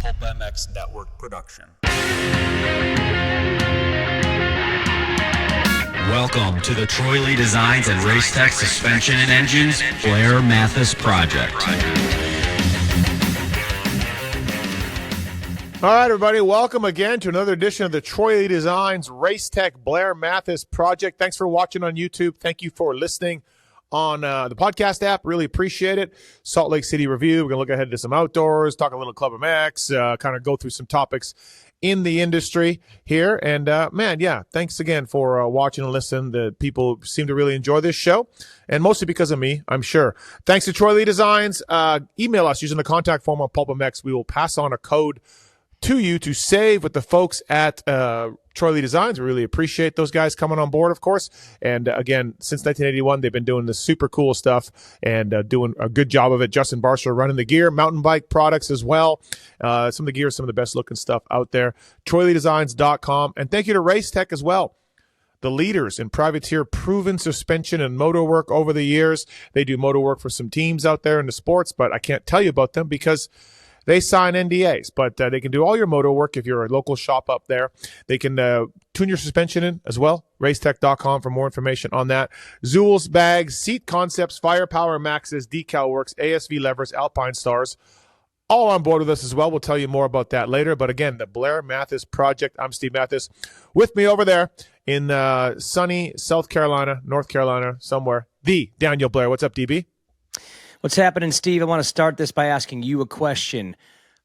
Pulp MX Network production. Welcome to the Troy Lee Designs and Racetech Suspension and Engines Blair Matthes Project. All right, everybody, welcome again to another edition of the Troy Lee Designs Racetech Blair Matthes Project. Thanks for watching on YouTube. Thank you for listening on the podcast app. Really appreciate it. Salt Lake City review. We're going to look ahead to some outdoors, talk a little Club MX, kind of go through some topics in the industry here. And, thanks again for watching and listening. The people seem to really enjoy this show, and mostly because of me, I'm sure. Thanks to Troy Lee Designs. Email us using the contact form on Pulp MX. We will pass on a code to you to save with the folks at Troy Lee Designs. We really appreciate those guys coming on board, of course. And again, since 1981, they've been doing this super cool stuff and doing a good job of it. Justin Barsher running the gear, mountain bike products as well. Some of the gear, some of the best looking stuff out there. TroyLeeDesigns.com. And thank you to Racetech as well, the leaders in privateer proven suspension and motor work over the years. They do motor work for some teams out there in the sports, but I can't tell you about them because they sign NDAs, but they can do all your motor work if you're a local shop up there. They can tune your suspension in as well. Racetech.com for more information on that. Zool's bags, seat concepts, firepower maxes, decal works, ASV levers, Alpine stars, all on board with us as well. We'll tell you more about that later. But again, the Blair Matthes Project. I'm Steve Matthes. With me over there in sunny South Carolina, North Carolina, somewhere, the Daniel Blair. What's up, DB? What's happening, Steve? I want to start this by asking you a question.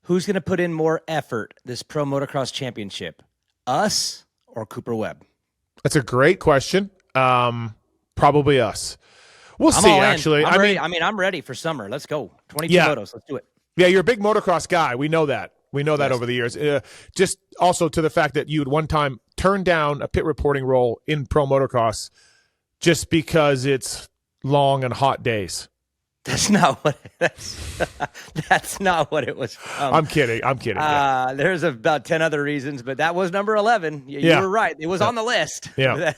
Who's going to put in more effort this Pro Motocross Championship, us or Cooper Webb? That's a great question. Probably us. We'll see, actually. I'm ready for summer. Let's go. 22 motos. Let's do it. Yeah, you're a big motocross guy. We know that. We know that over the years. Just also to the fact that you would one time turn down a pit reporting role in Pro Motocross just because it's long and hot days. That's not what that's not what it was from. I'm kidding. Yeah. There's about 10 other reasons, but that was number 11. You were right. It was on the list. Yeah.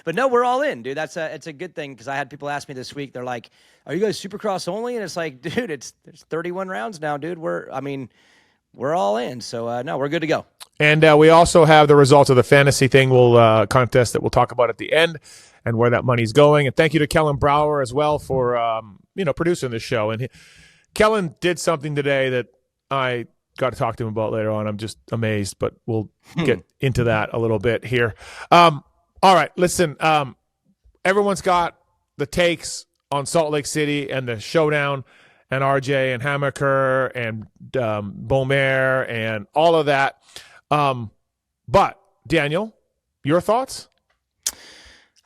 But no, we're all in, dude. It's a good thing because I had people ask me this week. They're like, "Are you guys Supercross only?" And it's like, dude, there's 31 rounds now, dude. We're all in. So no, we're good to go. And we also have the results of the fantasy thing contest that we'll talk about at the end and where that money's going. And thank you to Kellen Brower as well for producing this show. And Kellen did something today that I got to talk to him about later on. I'm just amazed, but we'll get into that a little bit here. All right, listen, everyone's got the takes on Salt Lake City and the showdown and RJ and Hammaker and Beaumer and all of that. But Daniel, your thoughts?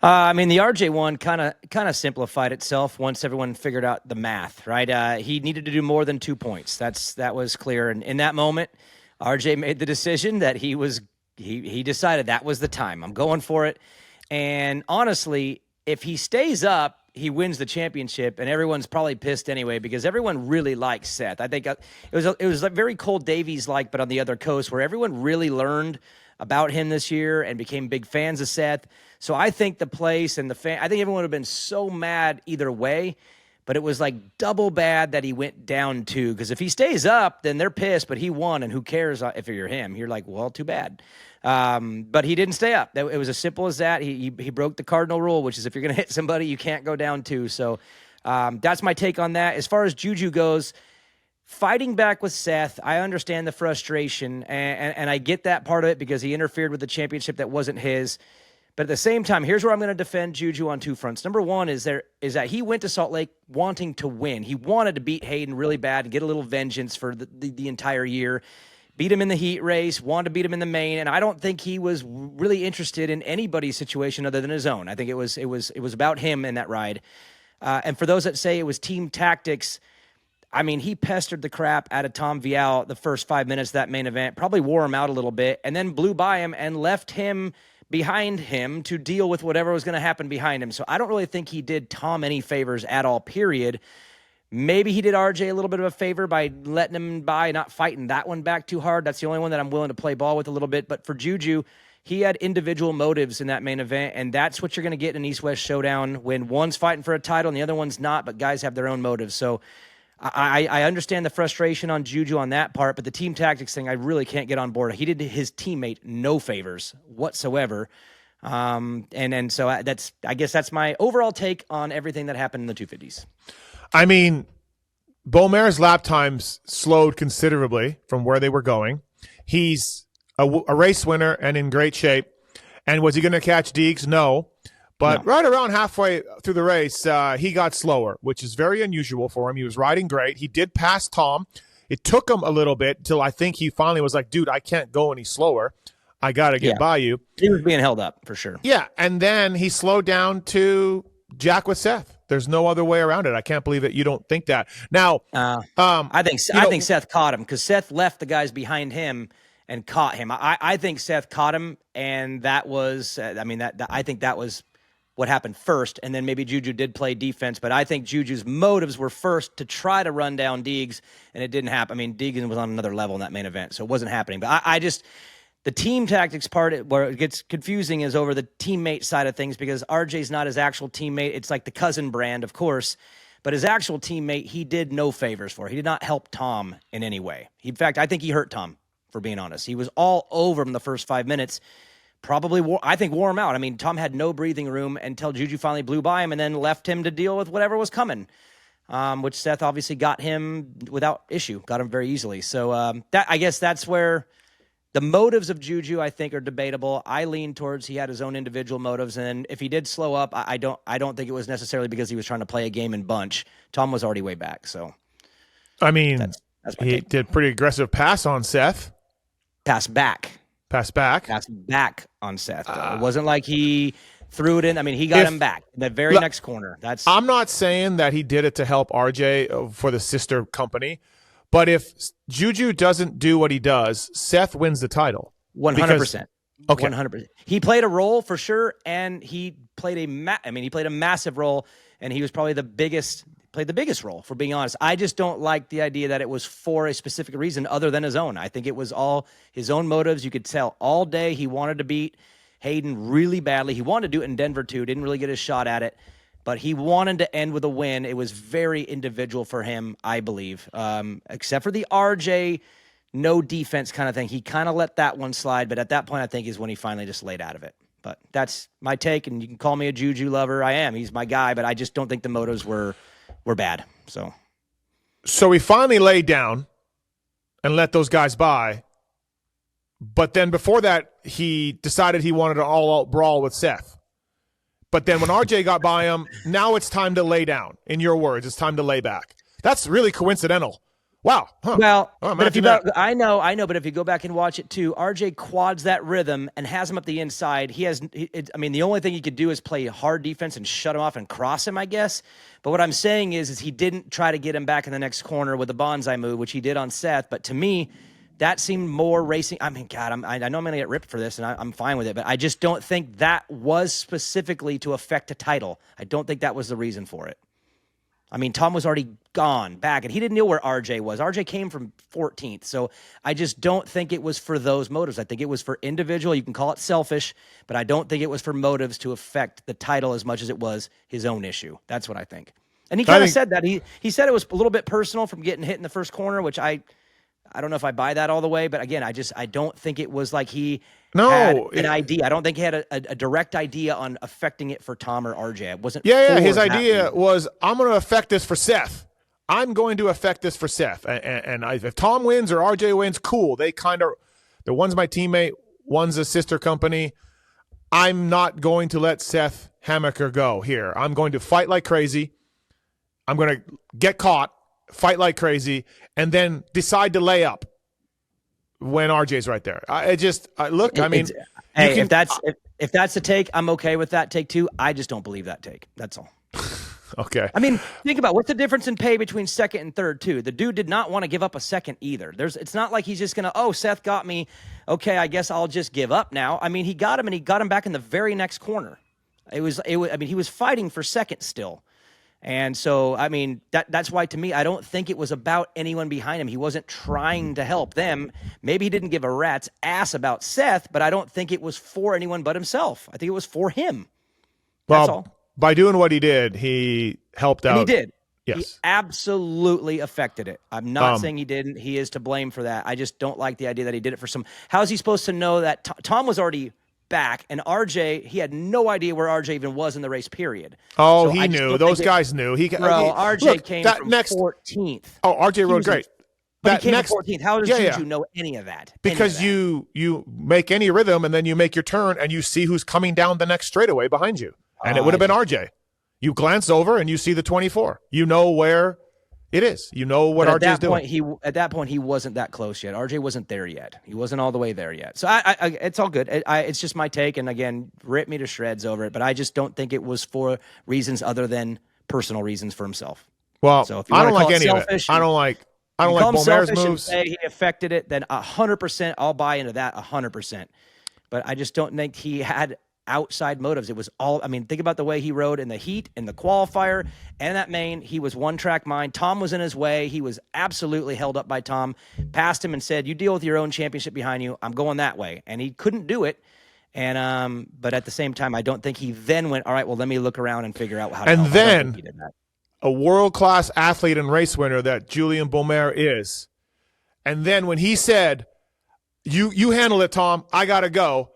The RJ one kind of simplified itself once everyone figured out the math, right? He needed to do more than 2 points. That was clear. And in that moment, RJ made the decision that he decided that was the time. I'm going for it. And honestly, if he stays up, he wins the championship, and everyone's probably pissed anyway because everyone really likes Seth. I think it was like very Cole Davies-like, but on the other coast, where everyone really learned about him this year and became big fans of Seth. So I think the place and I think everyone would have been so mad either way, but it was like double bad that he went down 2, because if he stays up, then they're pissed, but he won, and who cares if you're him? You're like, well, too bad. But he didn't stay up. It was as simple as that. He broke the cardinal rule, which is if you're going to hit somebody, you can't go down 2. So that's my take on that. As far as Juju goes, fighting back with Seth, I understand the frustration, and I get that part of it because he interfered with the championship that wasn't his. But at the same time, here's where I'm going to defend Juju on 2 fronts. Number one is that he went to Salt Lake wanting to win. He wanted to beat Hayden really bad and get a little vengeance for the entire year. Beat him in the heat race, wanted to beat him in the main, and I don't think he was really interested in anybody's situation other than his own. I think it was about him in that ride. And for those that say it was team tactics, he pestered the crap out of Tom Vialle the first 5 minutes of that main event, probably wore him out a little bit, and then blew by him and left him behind him to deal with whatever was going to happen behind him. So I don't really think he did Tom any favors at all, period. Maybe he did RJ a little bit of a favor by letting him by, not fighting that one back too hard. That's the only one that I'm willing to play ball with a little bit. But for Juju, he had individual motives in that main event, and that's what you're going to get in an East-West showdown when one's fighting for a title and the other one's not, but guys have their own motives. So I understand the frustration on Juju on that part, but the team tactics thing, I really can't get on board. He did his teammate no favors whatsoever. And so I guess that's my overall take on everything that happened in the 250s. I mean, Beaumair's lap times slowed considerably from where they were going. He's a race winner and in great shape. And was he going to catch Deegs? No. But right around halfway through the race, he got slower, which is very unusual for him. He was riding great. He did pass Tom. It took him a little bit until I think he finally was like, dude, I can't go any slower. I got to get by you. He was being held up for sure. Yeah, and then he slowed down to jack with Seth. There's no other way around it. I can't believe that you don't think that. Now, I think Seth caught him because Seth left the guys behind him and caught him. I think Seth caught him, and that was I think that was what happened first, and then maybe Juju did play defense, but I think Juju's motives were first to try to run down Deegs, and it didn't happen. I mean, Deegan was on another level in that main event, so it wasn't happening. But I just the team tactics part where it gets confusing is over the teammate side of things because RJ's not his actual teammate. It's like the cousin brand, of course, but his actual teammate, he did no favors for. He did not help Tom in any way. In fact, I think he hurt Tom, for being honest. He was all over him the first 5 minutes. Probably, wore him out. I mean, Tom had no breathing room until Juju finally blew by him and then left him to deal with whatever was coming, which Seth obviously got him without issue, got him very easily. So I guess that's where the motives of Juju, I think, are debatable. I lean towards he had his own individual motives, and if he did slow up, I don't think it was necessarily because he was trying to play a game in bunch. Tom was already way back. So, I mean, that's he take. did pretty aggressive pass on Seth. Pass back on Seth. It wasn't like he threw it in. I mean, he got him back in the very next corner. I'm not saying that he did it to help RJ for the sister company, but if Juju doesn't do what he does, Seth wins the title. 100%. Okay. 100%. He played a role for sure, and he played a massive role, and he was probably played the biggest role, for being honest. I just don't like the idea that it was for a specific reason other than his own. I think it was all his own motives. You could tell all day he wanted to beat Hayden really badly. He wanted to do it in Denver too. Didn't really get a shot at it, but he wanted to end with a win. It was very individual for him, I believe, except for the RJ no defense kind of thing. He kind of let that one slide, but at that point I think is when he finally just laid out of it. But that's my take, and you can call me a Juju lover. I am. He's my guy, but I just don't think the motives were bad. So he finally laid down and let those guys by. But then before that, he decided he wanted an all-out brawl with Seth. But then when RJ got by him, now it's time to lay down. In your words, it's time to lay back. That's really coincidental. Wow. Huh. Well, but I know, but if you go back and watch it too, RJ quads that rhythm and has him up the inside. The only thing he could do is play hard defense and shut him off and cross him, I guess. But what I'm saying is he didn't try to get him back in the next corner with a bonsai move, which he did on Seth. But to me, that seemed more racing. I mean, God, I know I'm going to get ripped for this, and I'm fine with it. But I just don't think that was specifically to affect a title. I don't think that was the reason for it. I mean, Tom was already gone back, and he didn't know where RJ was. RJ came from 14th, so I just don't think it was for those motives. I think it was for individual. You can call it selfish, but I don't think it was for motives to affect the title as much as it was his own issue. That's what I think. And he kind of said that. He said it was a little bit personal from getting hit in the first corner, which I don't know if I buy that all the way, but again, I don't think it was like he had an idea. I don't think he had a direct idea on affecting it for Tom or RJ. It wasn't. Yeah. His idea was, I'm going to affect this for Seth. I'm going to affect this for Seth. And if Tom wins or RJ wins, cool. The one's my teammate, one's a sister company. I'm not going to let Seth Hammaker go here. I'm going to fight like crazy. I'm going to get caught, fight like crazy, and then decide to lay up when RJ's right there. If that's the take, I'm okay with that take too. I just don't believe that take. That's all. Okay. I mean, think about what's the difference in pay between second and third too. The dude did not want to give up a second either. It's not like he's just gonna, Seth got me. Okay, I guess I'll just give up now. I mean, he got him, and he got him back in the very next corner. He was fighting for second still. And so, I mean, that's why, to me, I don't think it was about anyone behind him. He wasn't trying to help them. Maybe he didn't give a rat's ass about Seth, but I don't think it was for anyone but himself. I think it was for him. That's all. By doing what he did, he helped out. And he did. Yes. He absolutely affected it. I'm not saying he didn't. He is to blame for that. I just don't like the idea that he did it for some. How is he supposed to know that Tom was already back, and RJ, he had no idea where RJ even was in the race, period. Oh, So he knew. Those guys knew. RJ came from 14th. Oh, RJ rode great. But he came from 14th. How does Juju know any of that? Because you make any rhythm, and then you make your turn, and you see who's coming down the next straightaway behind you. And it would have been RJ. You glance over, and you see the 24. You know where it is. You know what RJ is doing. At that point, he wasn't that close yet. RJ wasn't there yet. He wasn't all the way there yet. So it's all good. It's just my take. And again, rip me to shreds over it. But I just don't think it was for reasons other than personal reasons for himself. Well, so if I don't like any of it. I don't like Beaumair's moves. Say he affected it, then 100%. I'll buy into that 100%. But I just don't think he had outside motives. It was all, I mean, think about the way he rode in the heat, in the qualifier, and that main. He was one-track mind. Tom was in his way. He was absolutely held up by Tom, passed him and said, you deal with your own championship behind you. I'm going that way. And he couldn't do it. And but at the same time, I don't think he then went, all right, well, let me look around and figure out how to help. And then he did that. A world-class athlete and race winner that Julien Beaumair is. And then when he said, you handle it, Tom, I got to go,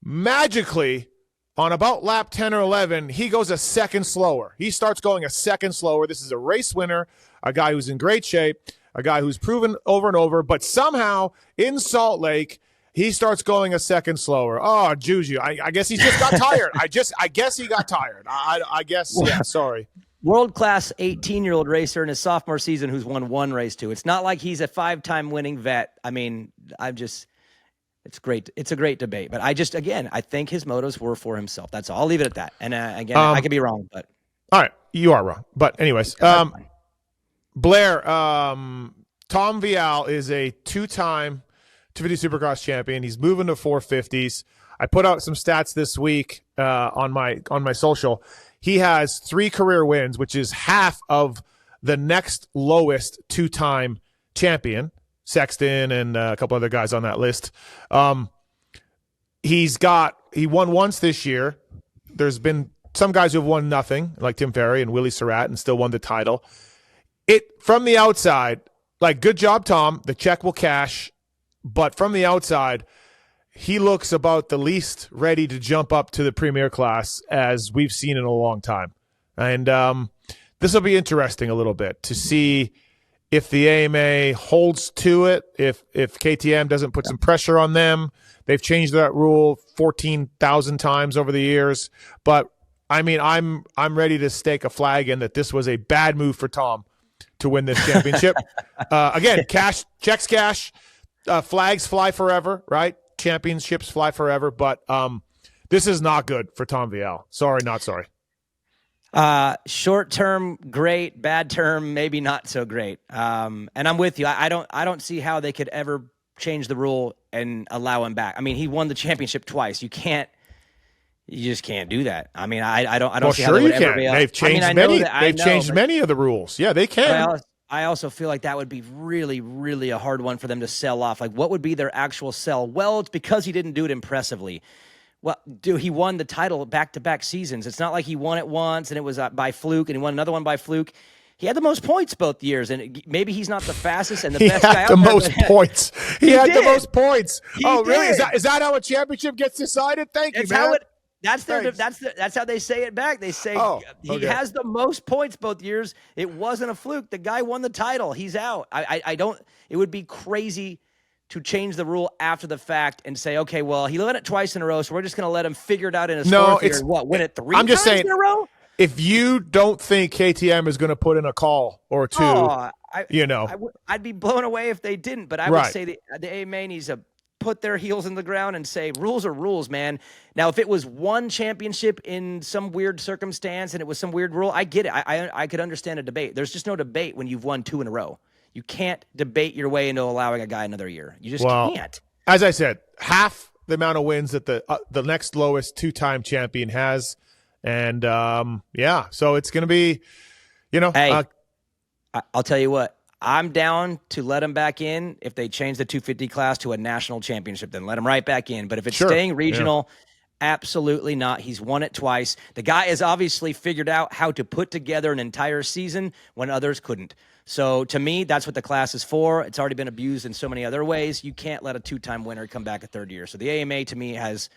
magically, on about lap 10 or 11, he goes a second slower. He starts going a second slower. This is a race winner, a guy who's in great shape, a guy who's proven over and over, but somehow in Salt Lake, he starts going a second slower. Oh, Juju, I guess he just got tired. I guess he got tired. I guess, yeah, sorry. World-class 18-year-old racer in his sophomore season who's won one race too. It's not like he's a 5-time winning vet. I mean, it's great. It's a great debate. But I think his motives were for himself. That's all. I'll leave it at that. And again, I could be wrong, but. All right. You are wrong. But anyways, Blair, Tom Vialle is a 2-time 250 Supercross champion. He's moving to 450s. I put out some stats this week on my social. He has 3 career wins, which is half of the next lowest 2-time champion, Sexton and a couple other guys on that list. He won once this year. There's been some guys who have won nothing, like Tim Ferry and Willie Surratt, and still won the title. From the outside, like, good job, Tom. The check will cash. But from the outside, he looks about the least ready to jump up to the premier class as we've seen in a long time. And this will be interesting a little bit to see if the AMA holds to it, if KTM doesn't put some pressure on them. They've changed that rule 14,000 times over the years. But, I mean, I'm ready to stake a flag in that this was a bad move for Tom to win this championship. Again, checks cash, flags fly forever, right? Championships fly forever, but this is not good for Tom Vialle. Sorry, not sorry. Short term, great. Bad term, maybe not so great. And I'm with you. I don't see how they could ever change the rule and allow him back. I mean, he won the championship twice. You just can't do that. I mean, I don't see how they would ever be able. They've changed many of the rules. Yeah, they can. I also feel like that would be really, really a hard one for them to sell off. Like, what would be their actual sell? Well, it's because he didn't do it impressively. Well, dude, he won the title back-to-back seasons. It's not like he won it once and it was by fluke, and he won another one by fluke. He had the most points both years, and maybe he's not the fastest and the best guy out there. He had the most points. He had the most points. Oh, really? Is that how a championship gets decided? Thank you, man. That's how they say it back. They say he has the most points both years. It wasn't a fluke. The guy won the title. He's out. I don't. It would be crazy to change the rule after the fact and say, okay, well, he won it twice in a row, so we're just going to let him figure it out in his fourth year. Win it 3 I'm just times saying, in a row? If you don't think KTM is going to put in a call or two, I'd be blown away if they didn't. But I would say the AMA needs to put their heels in the ground and say, rules are rules, man. Now, if it was one championship in some weird circumstance and it was some weird rule, I get it. I could understand a debate. There's just no debate when you've won 2 in a row. You can't debate your way into allowing a guy another year. You just can't. As I said, half the amount of wins that the next lowest 2-time champion has. And, so it's going to be, Hey, I'll tell you what. I'm down to let him back in if they change the 250 class to a national championship. Then let him right back in. But if it's staying regional, Absolutely not. He's won it twice. The guy has obviously figured out how to put together an entire season when others couldn't. So to me, that's what the class is for. It's already been abused in so many other ways. You can't let a two-time winner come back a third year. So the AMA, to me, has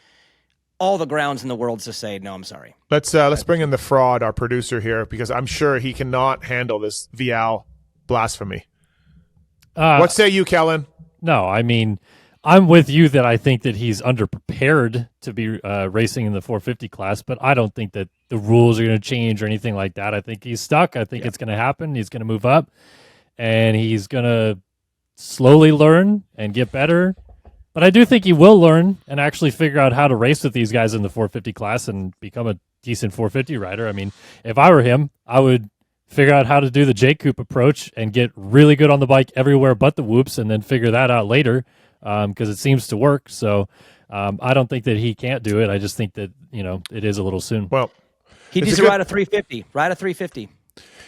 all the grounds in the world to say, no, I'm sorry. Let's bring in the fraud, our producer here, because I'm sure he cannot handle this Vialle blasphemy. What say you, Kellen? No, I mean, I'm with you that I think that he's underprepared to be racing in the 450 class, but I don't think that the rules are going to change or anything like that. I think he's stuck. I think it's going to happen. He's going to move up, and he's going to slowly learn and get better. But I do think he will learn and actually figure out how to race with these guys in the 450 class and become a decent 450 rider. I mean, if I were him, I would figure out how to do the J-Coupe approach and get really good on the bike everywhere but the whoops, and then figure that out later because it seems to work. So I don't think that he can't do it. I just think that, it is a little soon. Well, he needs to ride a 350. Ride a 350.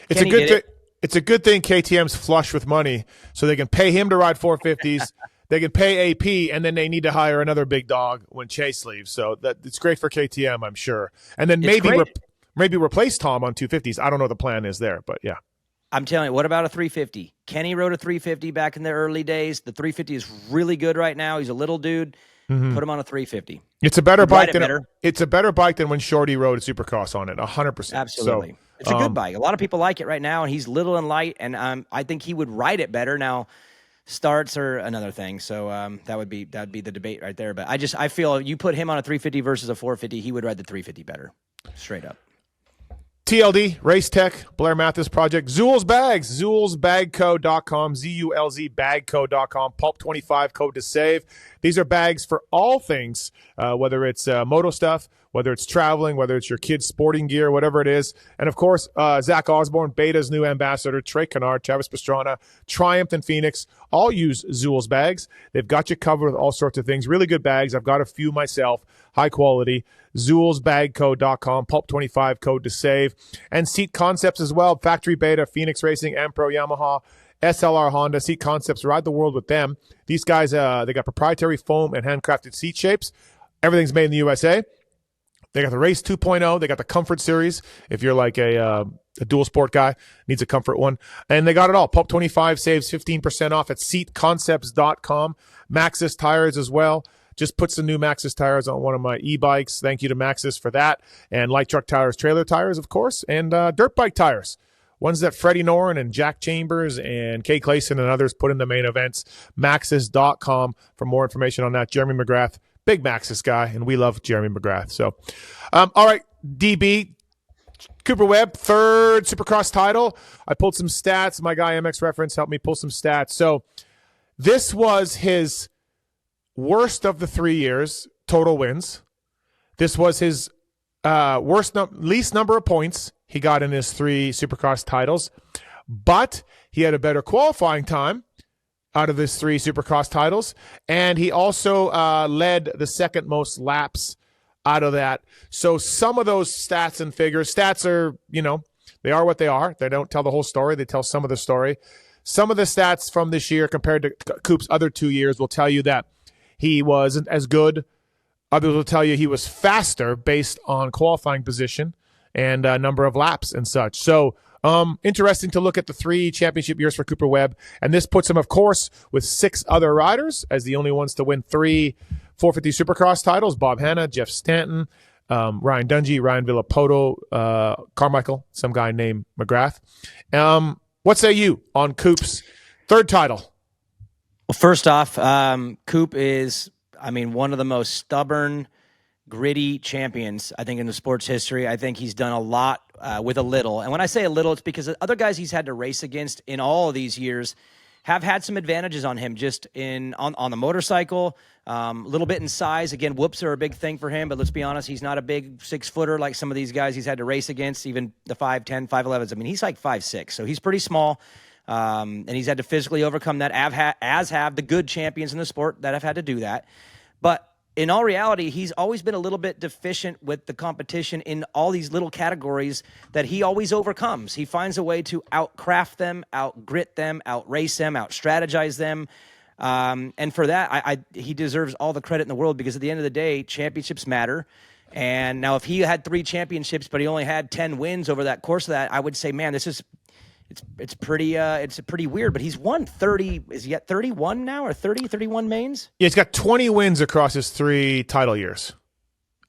It's a good thing. It's a good thing KTM's flush with money, so they can pay him to ride 450s. They can pay AP, and then they need to hire another big dog when Chase leaves. So that it's great for KTM, I'm sure. And then maybe replace Tom on 250s. I don't know what the plan is there, but yeah. I'm telling you, what about a 350? Kenny rode a 350 back in the early days. The 350 is really good right now. He's a little dude. Mm-hmm. Put him on a 350. It's a better bike it's a better bike than when Shorty rode a Supercross on it. 100%. Absolutely. So, it's a good bike. A lot of people like it right now, and he's little and light, and I think he would ride it better. Now, starts are another thing, so that would be the debate right there. But I feel you put him on a 350 versus a 450, he would ride the 350 better, straight up. TLD, Race Tech, Blair Matthes Project, Zool's Bags, ZoolsBagCo.com, ZULZBagCo.com, Pulp25 code to save. These are bags for all things, whether it's moto stuff, whether it's traveling, whether it's your kids' sporting gear, whatever it is. And, of course, Zach Osborne, Beta's new ambassador, Trey Kennard, Travis Pastrana, Triumph, and Phoenix all use Zool's bags. They've got you covered with all sorts of things. Really good bags. I've got a few myself, high quality. ZoolsBagCo.com, Pulp25 code to save. And Seat Concepts as well, Factory Beta, Phoenix Racing, Ampro, Yamaha, SLR Honda, Seat Concepts, ride the world with them. These guys, they got proprietary foam and handcrafted seat shapes. Everything's made in the USA. They got the Race 2.0. They got the Comfort Series. If you're like a dual sport guy, needs a comfort one. And they got it all. Pulp25 saves 15% off at seatconcepts.com. Maxxis tires as well. Just put some new Maxxis tires on one of my e-bikes. Thank you to Maxxis for that. And light truck tires, trailer tires, of course, and dirt bike tires. Ones that Freddie Noren and Jack Chambers and Kay Clayson and others put in the main events. Maxxis.com for more information on that. Jeremy McGrath, big Maxxis guy, and we love Jeremy McGrath. So, all right, DB, Cooper Webb, third Supercross title. I pulled some stats. My guy MX Reference helped me pull some stats. So this was his worst of the 3 years, total wins. This was his least number of points he got in his 3 Supercross titles, but he had a better qualifying time out of his 3 Supercross titles, and he also led the second most laps out of that. So some of those stats and figures, stats are, they are what they are. They don't tell the whole story. They tell some of the story. Some of the stats from this year compared to Coop's other 2 years will tell you that he wasn't as good. Others will tell you he was faster based on qualifying position and number of laps and such. So interesting to look at the 3 championship years for Cooper Webb. And this puts him, of course, with 6 other riders as the only ones to win 3 450 Supercross titles. Bob Hanna, Jeff Stanton, Ryan Dungey, Ryan Villapoto, Carmichael, some guy named McGrath. What say you on Coop's third title? Well, first off, Coop is, one of the most stubborn, gritty champions, I think, in the sports history. I think he's done a lot with a little. And when I say a little, it's because the other guys he's had to race against in all of these years have had some advantages on him just on the motorcycle, a little bit in size. Again, whoops are a big thing for him, but let's be honest, he's not a big 6-footer like some of these guys he's had to race against, even the 5'10", 5'11". He's like 5'6", so he's pretty small. And he's had to physically overcome that, as have the good champions in the sport that have had to do that. But in all reality, he's always been a little bit deficient with the competition in all these little categories that he always overcomes. He finds a way to outcraft them, outgrit them, outrace them, outstrategize them. And for that, he deserves all the credit in the world, because at the end of the day, championships matter. And now if he had 3 championships, but he only had 10 wins over that course of that, I would say, man, it's pretty weird. But he's won 30. Is he at 31 now, or 31 mains? Yeah, he's got 20 wins across his 3 title years.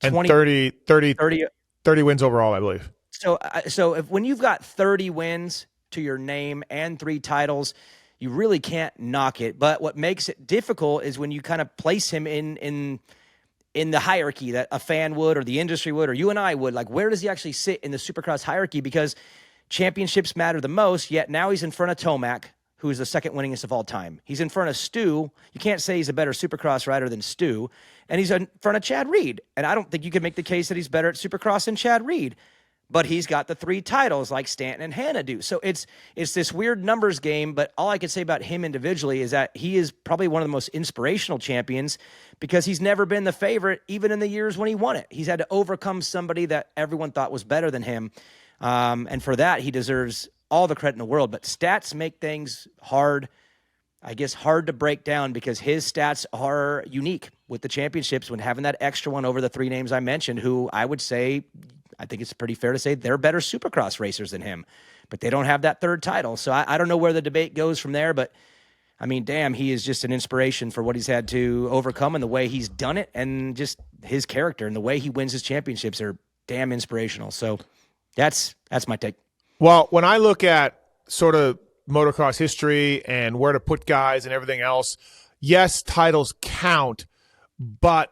And 20, 30 wins overall, I believe. So when you've got 30 wins to your name and 3 titles, you really can't knock it. But what makes it difficult is when you kind of place him in the hierarchy that a fan would, or the industry would, or you and I would. Like, where does he actually sit in the Supercross hierarchy? Because championships matter the most, yet now he's in front of Tomac, who is the second winningest of all time. He's in front of Stu. You can't say he's a better Supercross rider than Stu. And he's in front of Chad Reed. And I don't think you can make the case that he's better at Supercross than Chad Reed. But he's got the 3 titles like Stanton and Hannah do. So it's this weird numbers game, but all I can say about him individually is that he is probably one of the most inspirational champions, because he's never been the favorite, even in the years when he won it. He's had to overcome somebody that everyone thought was better than him. And for that, he deserves all the credit in the world. But stats make things hard to break down, because his stats are unique with the championships, when having that extra one over the 3 names I mentioned, who I would say, I think it's pretty fair to say they're better Supercross racers than him, but they don't have that 3rd title. So I don't know where the debate goes from there, but I mean, damn, he is just an inspiration for what he's had to overcome and the way he's done it, and just his character and the way he wins his championships are damn inspirational. So that's my take. Well, when I look at sort of motocross history and where to put guys and everything else, yes, titles count, but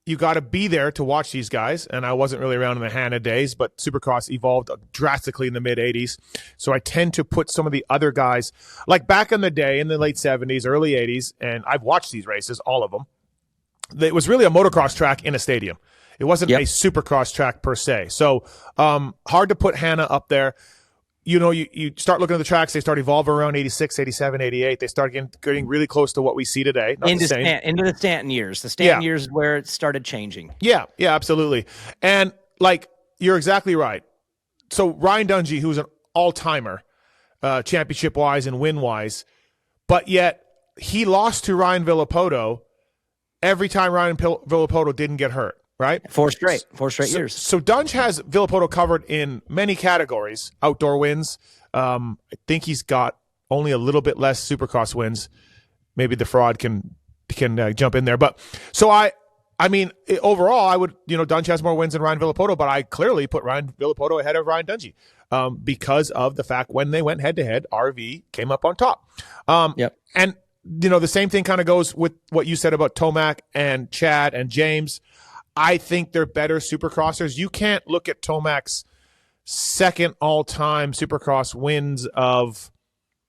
you got to be there to watch these guys. And I wasn't really around in the Hannah days, but Supercross evolved drastically in the mid-'80s. So I tend to put some of the other guys, like back in the day, in the late 70s, early 80s, and I've watched these races, all of them. It was really a motocross track in a stadium. It wasn't a Supercross track per se. So hard to put Hannah up there. You know, you start looking at the tracks, they start evolving around 86, 87, 88. They start getting really close to what we see today. Not into the same. into the Stanton years. The Stanton years is where it started changing. Yeah, absolutely. And, like, you're exactly right. So Ryan Dungey, who's an all-timer, championship-wise and win-wise, but yet he lost to Ryan Villapoto every time Ryan Villapoto didn't get hurt. Right? 4 straight years. So Dunge has Villapoto covered in many categories. Outdoor wins. I think he's got only a little bit less Supercross wins. Maybe the fraud can jump in there. But so I mean, overall, I would, Dunge has more wins than Ryan Villapoto, but I clearly put Ryan Villapoto ahead of Ryan Dungey because of the fact when they went head to head, RV came up on top. And the same thing kind of goes with what you said about Tomac and Chad and James. I think they're better Supercrossers. You can't look at Tomac's second all-time Supercross wins of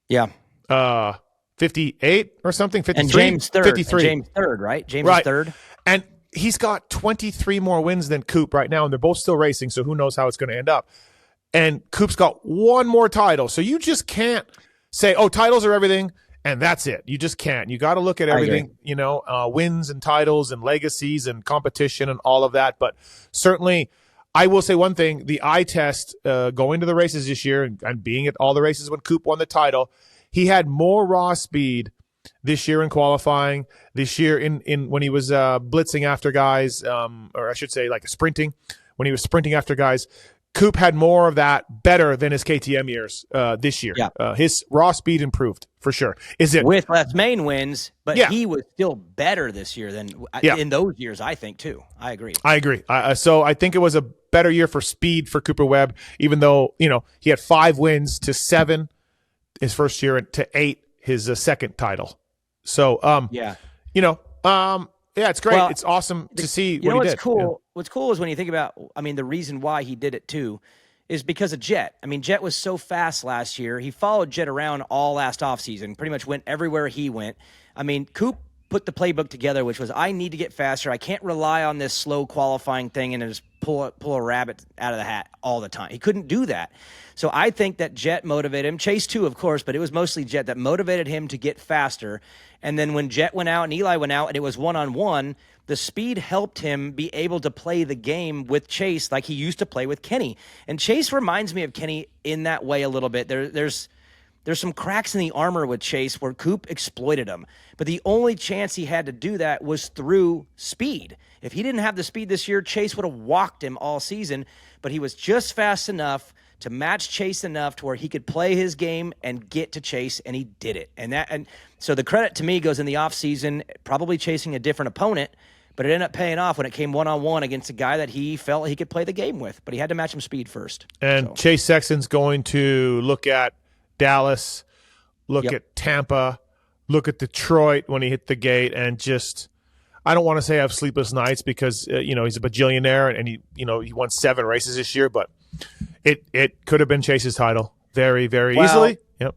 58 or something, 53. And James third. 53. And James third, right? James is third. And he's got 23 more wins than Coop right now, and they're both still racing, so who knows how it's going to end up. And Coop's got 1 more title. So you just can't say, oh, titles are everything, and that's it. You just can't. You got to look at everything, wins and titles and legacies and competition and all of that. But certainly, I will say one thing, the eye test going to the races this year and being at all the races when Coop won the title, he had more raw speed this year in qualifying, this year in when he was blitzing after guys, or I should say like sprinting, when he was sprinting after guys. Coop had more of that better than his KTM years this year. Yeah. His raw speed improved for sure. Is it with less main wins, but he was still better this year than in those years, I think, too. I agree. So I think it was a better year for speed for Cooper Webb, even though, he had 5 wins to 7 his first year and to 8 his second title. So, it's great. Well, it's awesome to see what he did. Cool? Yeah. What's cool is when you think about, the reason why he did it too is because of Jet. Jet was so fast last year. He followed Jet around all last offseason, pretty much went everywhere he went. Coop put the playbook together, which was, I need to get faster. I can't rely on this slow qualifying thing and just pull a rabbit out of the hat all the time. He couldn't do that. So I think that Jet motivated him. Chase too, of course, but it was mostly Jet that motivated him to get faster. And then when Jet went out and Eli went out and it was one-on-one, the speed helped him be able to play the game with Chase like he used to play with Kenny. And Chase reminds me of Kenny in that way a little bit. There's There's some cracks in the armor with Chase where Coop exploited him. But the only chance he had to do that was through speed. If he didn't have the speed this year, Chase would have walked him all season. But he was just fast enough to match Chase enough to where he could play his game and get to Chase, and he did it. And so the credit to me goes in the offseason, probably chasing a different opponent, but it ended up paying off when it came one-on-one against a guy that he felt he could play the game with. But he had to match him speed first. And Chase Sexton's going to look at Dallas, look at Tampa, look at Detroit when he hit the gate, and just – I don't want to say I have sleepless nights because, he's a bajillionaire and he won 7 races this year, but it could have been Chase's title very, very easily. Yep.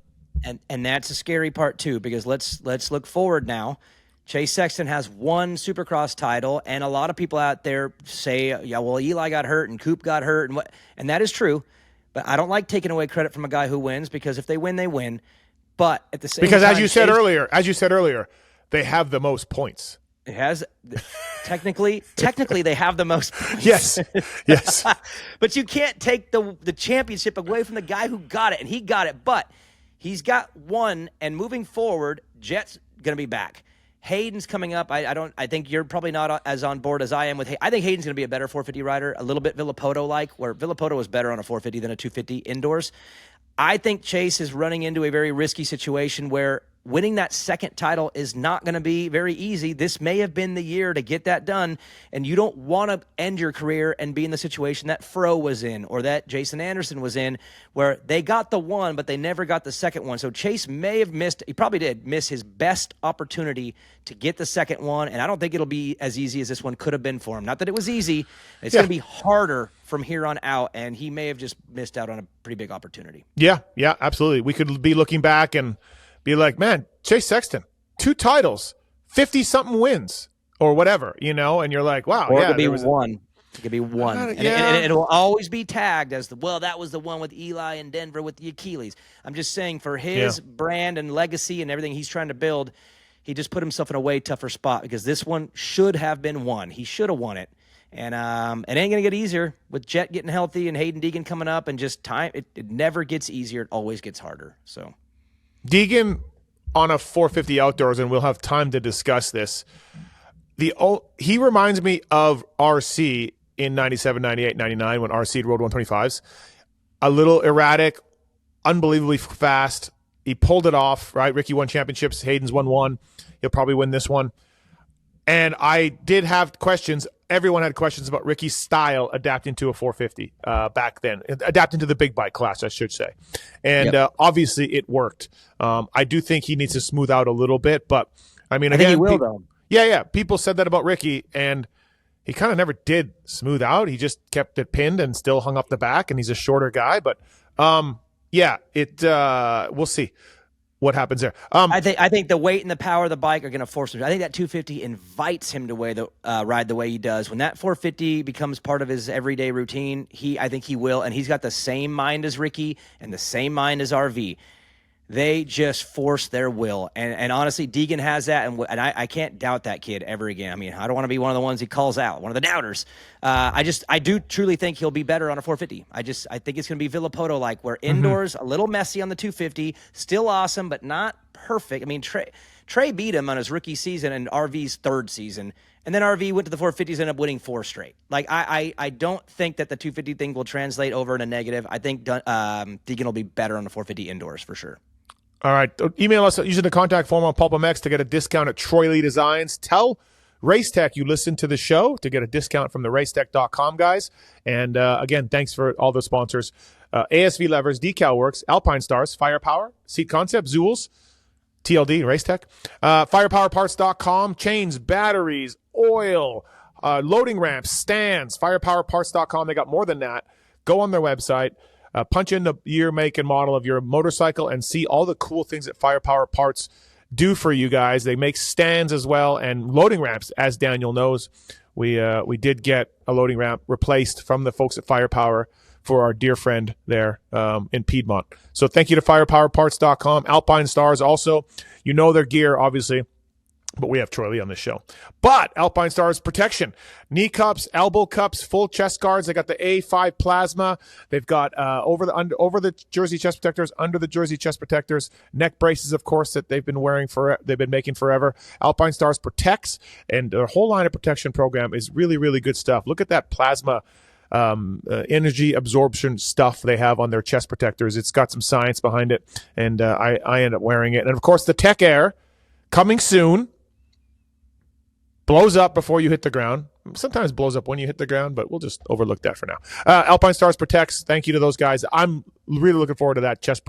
And that's a scary part too, because let's look forward now. Chase Sexton has 1 Supercross title, and a lot of people out there say, yeah, well, Eli got hurt and Coop got hurt, and that is true. But I don't like taking away credit from a guy who wins, because if they win, they win. But at the same time, as you said earlier, they have the most points. It has technically they have the most points. Yes. But you can't take the championship away from the guy who got it, and he got it. But he's got 1, and moving forward, Jet's going to be back. Hayden's coming up. I think you're probably not as on board as I am with Hayden. I think Hayden's going to be a better 450 rider, a little bit Villapoto-like, where Villapoto was better on a 450 than a 250 indoors. I think Chase is running into a very risky situation where winning that second title is not going to be very easy. This may have been the year to get that done, and you don't want to end your career and be in the situation that Fro was in or that Jason Anderson was in, where they got the 1, but they never got the second one. So Chase may have he probably did miss his best opportunity to get the second one, and I don't think it'll be as easy as this one could have been for him. Not that it was easy. It's going to be harder from here on out, and he may have just missed out on a pretty big opportunity. Yeah, absolutely. We could be looking back and be like, man, Chase Sexton, 2 titles, 50-something wins or whatever, and you're like, wow. Or it could be 1. It could be 1. And it will always be tagged as that was the one with Eli in Denver with the Achilles. I'm just saying, for his brand and legacy and everything he's trying to build, he just put himself in a way tougher spot, because this one should have been won. He should have won it. And it ain't going to get easier with Jet getting healthy and Hayden Deegan coming up, and just time. It never gets easier. It always gets harder. So Deegan on a 450 outdoors, and we'll have time to discuss this. He reminds me of RC in 97, 98, 99 when RC rode 125s. A little erratic, unbelievably fast. He pulled it off, right? Ricky won championships. Hayden's won 1. He'll probably win this one. And I did have questions. Everyone had questions about Ricky's style adapting to a 450 back then, adapting to the big bike class, I should say. And obviously it worked. I do think he needs to smooth out a little bit, but I mean, again, I think he will, though. Yeah. People said that about Ricky, and he kind of never did smooth out. He just kept it pinned and still hung up the back, and he's a shorter guy. But we'll see what happens there. I think the weight and the power of the bike are going to force him. I think that 250 invites him to ride the way he does. When that 450 becomes part of his everyday routine, I think he will. And he's got the same mind as Ricky and the same mind as RV. They just force their will. And honestly, Deegan has that, and I can't doubt that kid ever again. I mean, I don't want to be one of the ones he calls out, one of the doubters. I do truly think he'll be better on a 450. I think it's going to be Villapoto-like, where indoors, a little messy on the 250, still awesome, but not perfect. I mean, Trey beat him on his rookie season and RV's 3rd season, and then RV went to the 450s and ended up winning 4 straight. Like, I don't think that the 250 thing will translate over in a negative. I think Deegan will be better on the 450 indoors for sure. All right. Email us using the contact form on PulpMX to get a discount at Troy Lee Designs. Tell Racetech you listen to the show to get a discount from the racetech.com guys. And again, thanks for all the sponsors. ASV Levers, Decal Works, Alpine Stars, Firepower, Seat Concept, Zools, TLD, Racetech, firepowerparts.com, chains, batteries, oil, loading ramps, stands, firepowerparts.com. They got more than that. Go on their website. Punch in the year, make, and model of your motorcycle and see all the cool things that Firepower Parts do for you guys. They make stands as well and loading ramps, as Daniel knows. We did get a loading ramp replaced from the folks at Firepower for our dear friend there in Piedmont. So thank you to firepowerparts.com. Alpine Stars also, their gear, obviously. but we have Troy Lee on this show. But Alpine Stars protection, knee cups, elbow cups, full chest guards. They got the A5 plasma. They've got over the jersey chest protectors, under the jersey chest protectors, neck braces, of course, that they've been making forever. Alpine Stars protects, and their whole line of protection program is really, really good stuff. Look at that plasma energy absorption stuff they have on their chest protectors. It's got some science behind it, and I end up wearing it. And of course, the Tech Air coming soon. Blows up before you hit the ground. Sometimes blows up when you hit the ground, but we'll just overlook that for now. Alpine Stars protects. Thank you to those guys. I'm really looking forward to that chest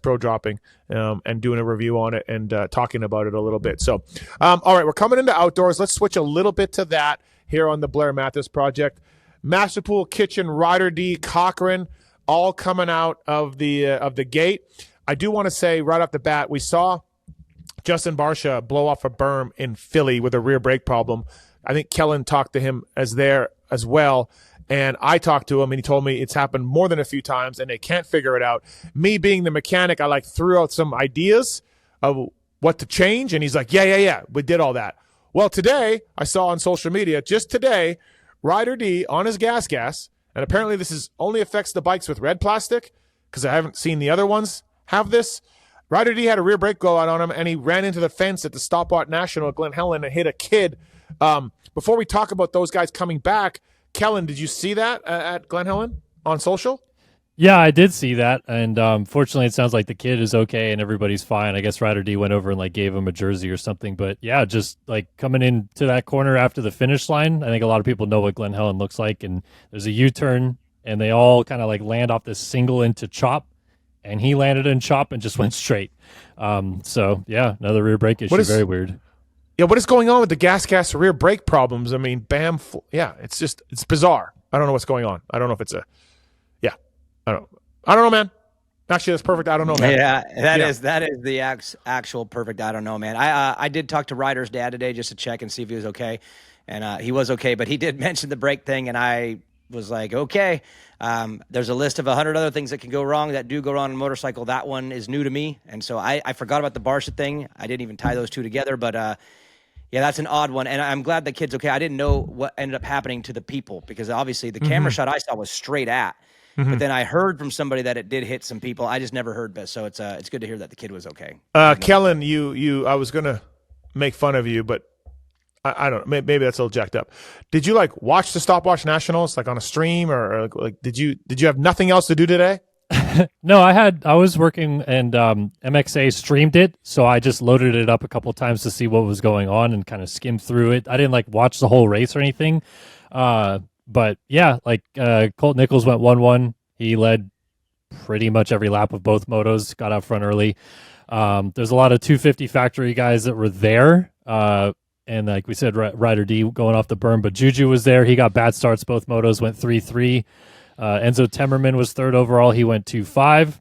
pro dropping and doing a review on it and talking about it a little bit. So, all right, we're coming into outdoors. Let's switch a little bit to that here on the Blair Matthes project. Masterpool, Kitchen, Rider D, Cochrane, all coming out of the gate. I do want to say right off the bat, we saw Justin Barcia blow off a berm in Philly with a rear brake problem. I think Kellen talked to him as well, and I talked to him, and he told me it's happened more than a few times, and they can't figure it out. Me being the mechanic, I threw out some ideas of what to change, and he's like, yeah, we did all that. Well, today, I saw on social media, just today, Rider D on his gas, and apparently this only affects the bikes with red plastic, because I haven't seen the other ones have this. Rider D had a rear brake blowout on him, and he ran into the fence at the Stopwatch National at Glen Helen and hit a kid. Before we talk about those guys coming back, Kellen, did you see that at Glen Helen on social? Yeah, I did see that, and fortunately, it sounds like the kid is okay and everybody's fine. I guess Rider D went over and gave him a jersey or something. But yeah, just coming into that corner after the finish line, I think a lot of people know what Glen Helen looks like, and there's a U-turn, and they all kind of land off this single into chop. And he landed in chop and just went straight. So, yeah, another rear brake issue. Very weird. Yeah, what is going on with the gas rear brake problems? I mean, it's bizarre. I don't know what's going on. I don't know if it's I don't know, man. Actually, that's perfect. I don't know, man. Yeah, that is the actual perfect I don't know, man. I did talk to Ryder's dad today just to check and see if he was okay. And he was okay, but he did mention the brake thing, and I was like, okay, there's a list of 100 other things that can go wrong that do go wrong on a motorcycle. That one is new to me. And so I forgot about the Barcia thing. I didn't even tie those two together, but yeah, that's an odd one. And I'm glad the kid's okay. I didn't know what ended up happening to the people, because obviously the camera shot I saw was straight at, but then I heard from somebody that it did hit some people. I just never heard this. So it's good to hear that the kid was okay. Kellen, I was going to make fun of you, but I don't know. Maybe that's a little jacked up. Did you watch the Stopwatch Nationals on a stream, or did you have nothing else to do today? No, I was working, and MXA streamed it, so I just loaded it up a couple times to see what was going on and kind of skimmed through it. I didn't watch the whole race or anything, but yeah, Colt Nichols went 1-1. He led pretty much every lap of both motos. Got out front early. There's a lot of 250 factory guys that were there. And like we said, Rider D going off the berm, but Juju was there. He got bad starts. Both motos went 3-3. Enzo Temmerman was third overall. He went 2-5,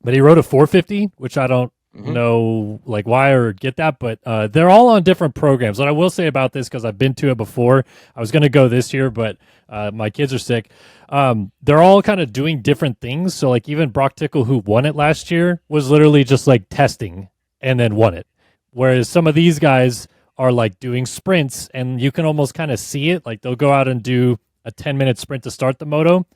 but he rode a 450, which I don't know why or get that, but they're all on different programs. What I will say about this, because I've been to it before, I was going to go this year, but my kids are sick. They're all kind of doing different things. So even Brock Tickle, who won it last year, was literally just testing and then won it. Whereas some of these guys are doing sprints, and you can almost kind of see it. They'll go out and do a 10-minute sprint to start the moto,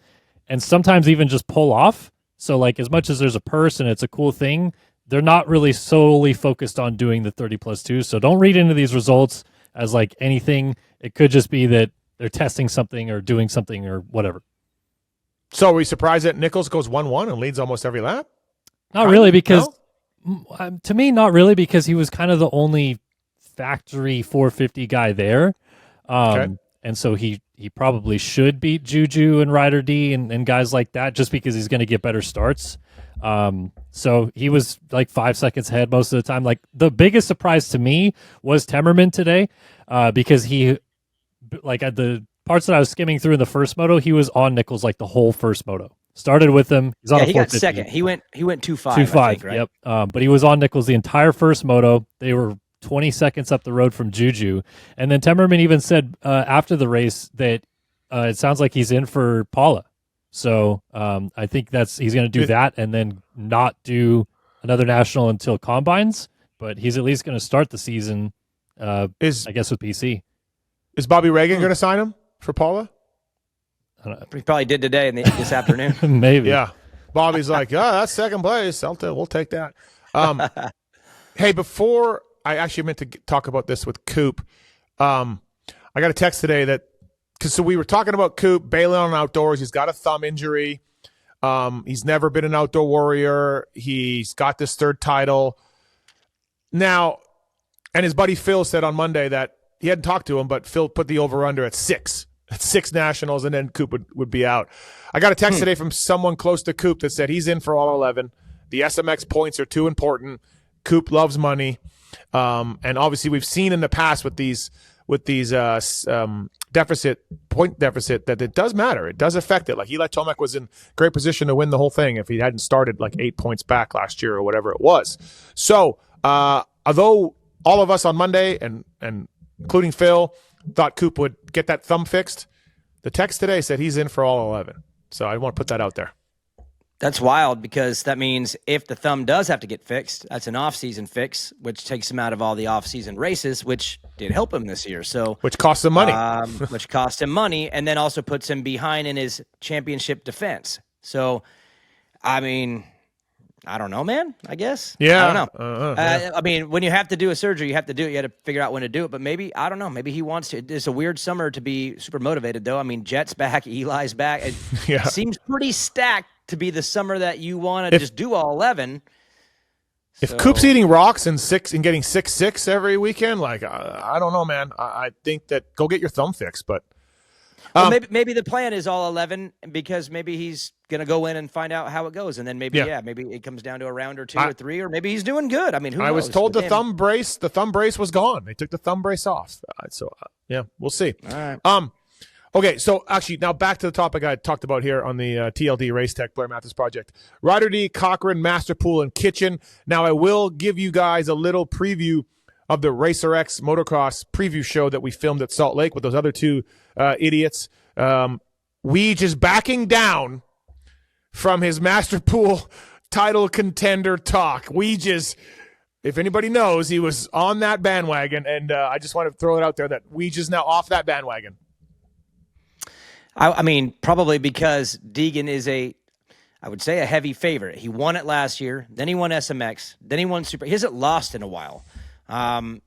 and sometimes even just pull off. So as much as there's a purse and it's a cool thing, they're not really solely focused on doing the 30+2. So don't read into these results as anything. It could just be that they're testing something or doing something or whatever. So are we surprised that Nichols goes 1-1 and leads almost every lap? Not really, because to me, not really, because he was kind of the only factory 450 guy there. Okay. And so he probably should beat Juju and Rider D and guys like that, just because he's going to get better starts. So he was 5 seconds ahead most of the time. The biggest surprise to me was Temmerman today, because he, at the parts that I was skimming through in the first moto, he was on Nichols the whole first moto. Started with him. He's on a he got second. He went 2.5. 2.5, right? Yep. But he was on Nichols the entire first moto. They were 20 seconds up the road from Juju. And then Temmerman even said after the race that it sounds like he's in for Paula. So I think he's going to do that and then not do another national until combines. But he's at least going to start the season I guess with PC. Is Bobby Reagan going to sign him for Paula? He probably did today this afternoon. Maybe. Yeah. Bobby's like, that's second place. We'll take that. Hey, before I actually meant to talk about this with Coop, I got a text today because we were talking about Coop bailing on outdoors. He's got a thumb injury. He's never been an outdoor warrior. He's got this third title. Now, and his buddy Phil said on Monday that he hadn't talked to him, but Phil put the over-under at 6. At 6 nationals, and then Coop would be out. I got a text today from someone close to Coop that said he's in for all 11. The SMX points are too important. Coop loves money. And obviously we've seen in the past with these point deficit that it does matter. It does affect it. Like Eli Tomac was in great position to win the whole thing if he hadn't started like 8 points back last year or whatever it was. So although all of us on Monday and including Phil thought Coop would get that thumb fixed, the text today said he's in for all 11. So I want to put that out there. That's wild because that means if the thumb does have to get fixed, that's an off-season fix, which takes him out of all the off-season races, which did help him this year. So which costs him money. Which cost him money, and then also puts him behind in his championship defense. So, I mean, I don't know, man. I guess. Yeah. I don't know. I mean, when you have to do a surgery, you have to do it. You have to figure out when to do it. But maybe, I don't know. Maybe he wants to. It's a weird summer to be super motivated, though. I mean, Jet's back, Eli's back. It seems pretty stacked to be the summer that you want to just do all 11. If Coop's eating rocks and getting 6-6 every weekend, like I don't know, man. I think that go get your thumb fixed, but. Well, maybe the plan is all 11 because maybe he's going to go in and find out how it goes. And then maybe it comes down to a round or 2 or 3, or maybe he's doing good. I mean, who knows? I was told the thumb brace was gone. They took the thumb brace off. We'll see. All right. Okay, so actually now back to the topic I talked about here on the TLD Race Tech Blair Matthes project. Ryder D, Cochran, Masterpool, and Kitchen. Now I will give you guys a little preview of the Racer X motocross preview show that we filmed at Salt Lake with those other 2 idiots. We just backing down from his Masterpool title contender talk. If anybody knows, he was on that bandwagon, and I just want to throw it out there that we just now off that bandwagon. I mean, probably because Deegan is I would say a heavy favorite. He won it last year, then he won SMX, then he won Super. He hasn't lost in a while.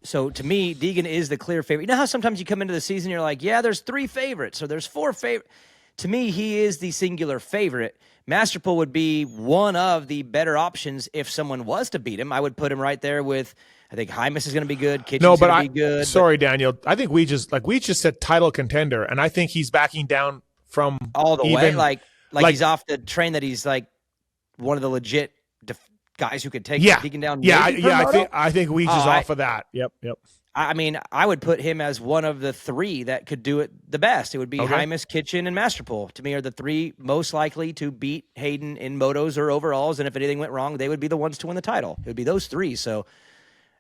So to me, Deegan is the clear favorite. You know how sometimes you come into the season, you're like, yeah, there's 3 favorites, or there's 4 favorites. To me, he is the singular favorite. Masterpool would be one of the better options if someone was to beat him. I would put him right there with, I think Hymas is going to be good. Kitchen's going to be good. Sorry, Daniel. I think we just said title contender, and I think he's backing down from all the way. Like he's off the train that he's like one of the legit guys who could take Deegan down. I think we just off of that. Yep. I mean, I would put him as one of the 3 that could do it the best. It would be Hymas, Kitchen, and Masterpool. To me, are the 3 most likely to beat Hayden in motos or overalls. And if anything went wrong, they would be the ones to win the title. It would be those 3. So,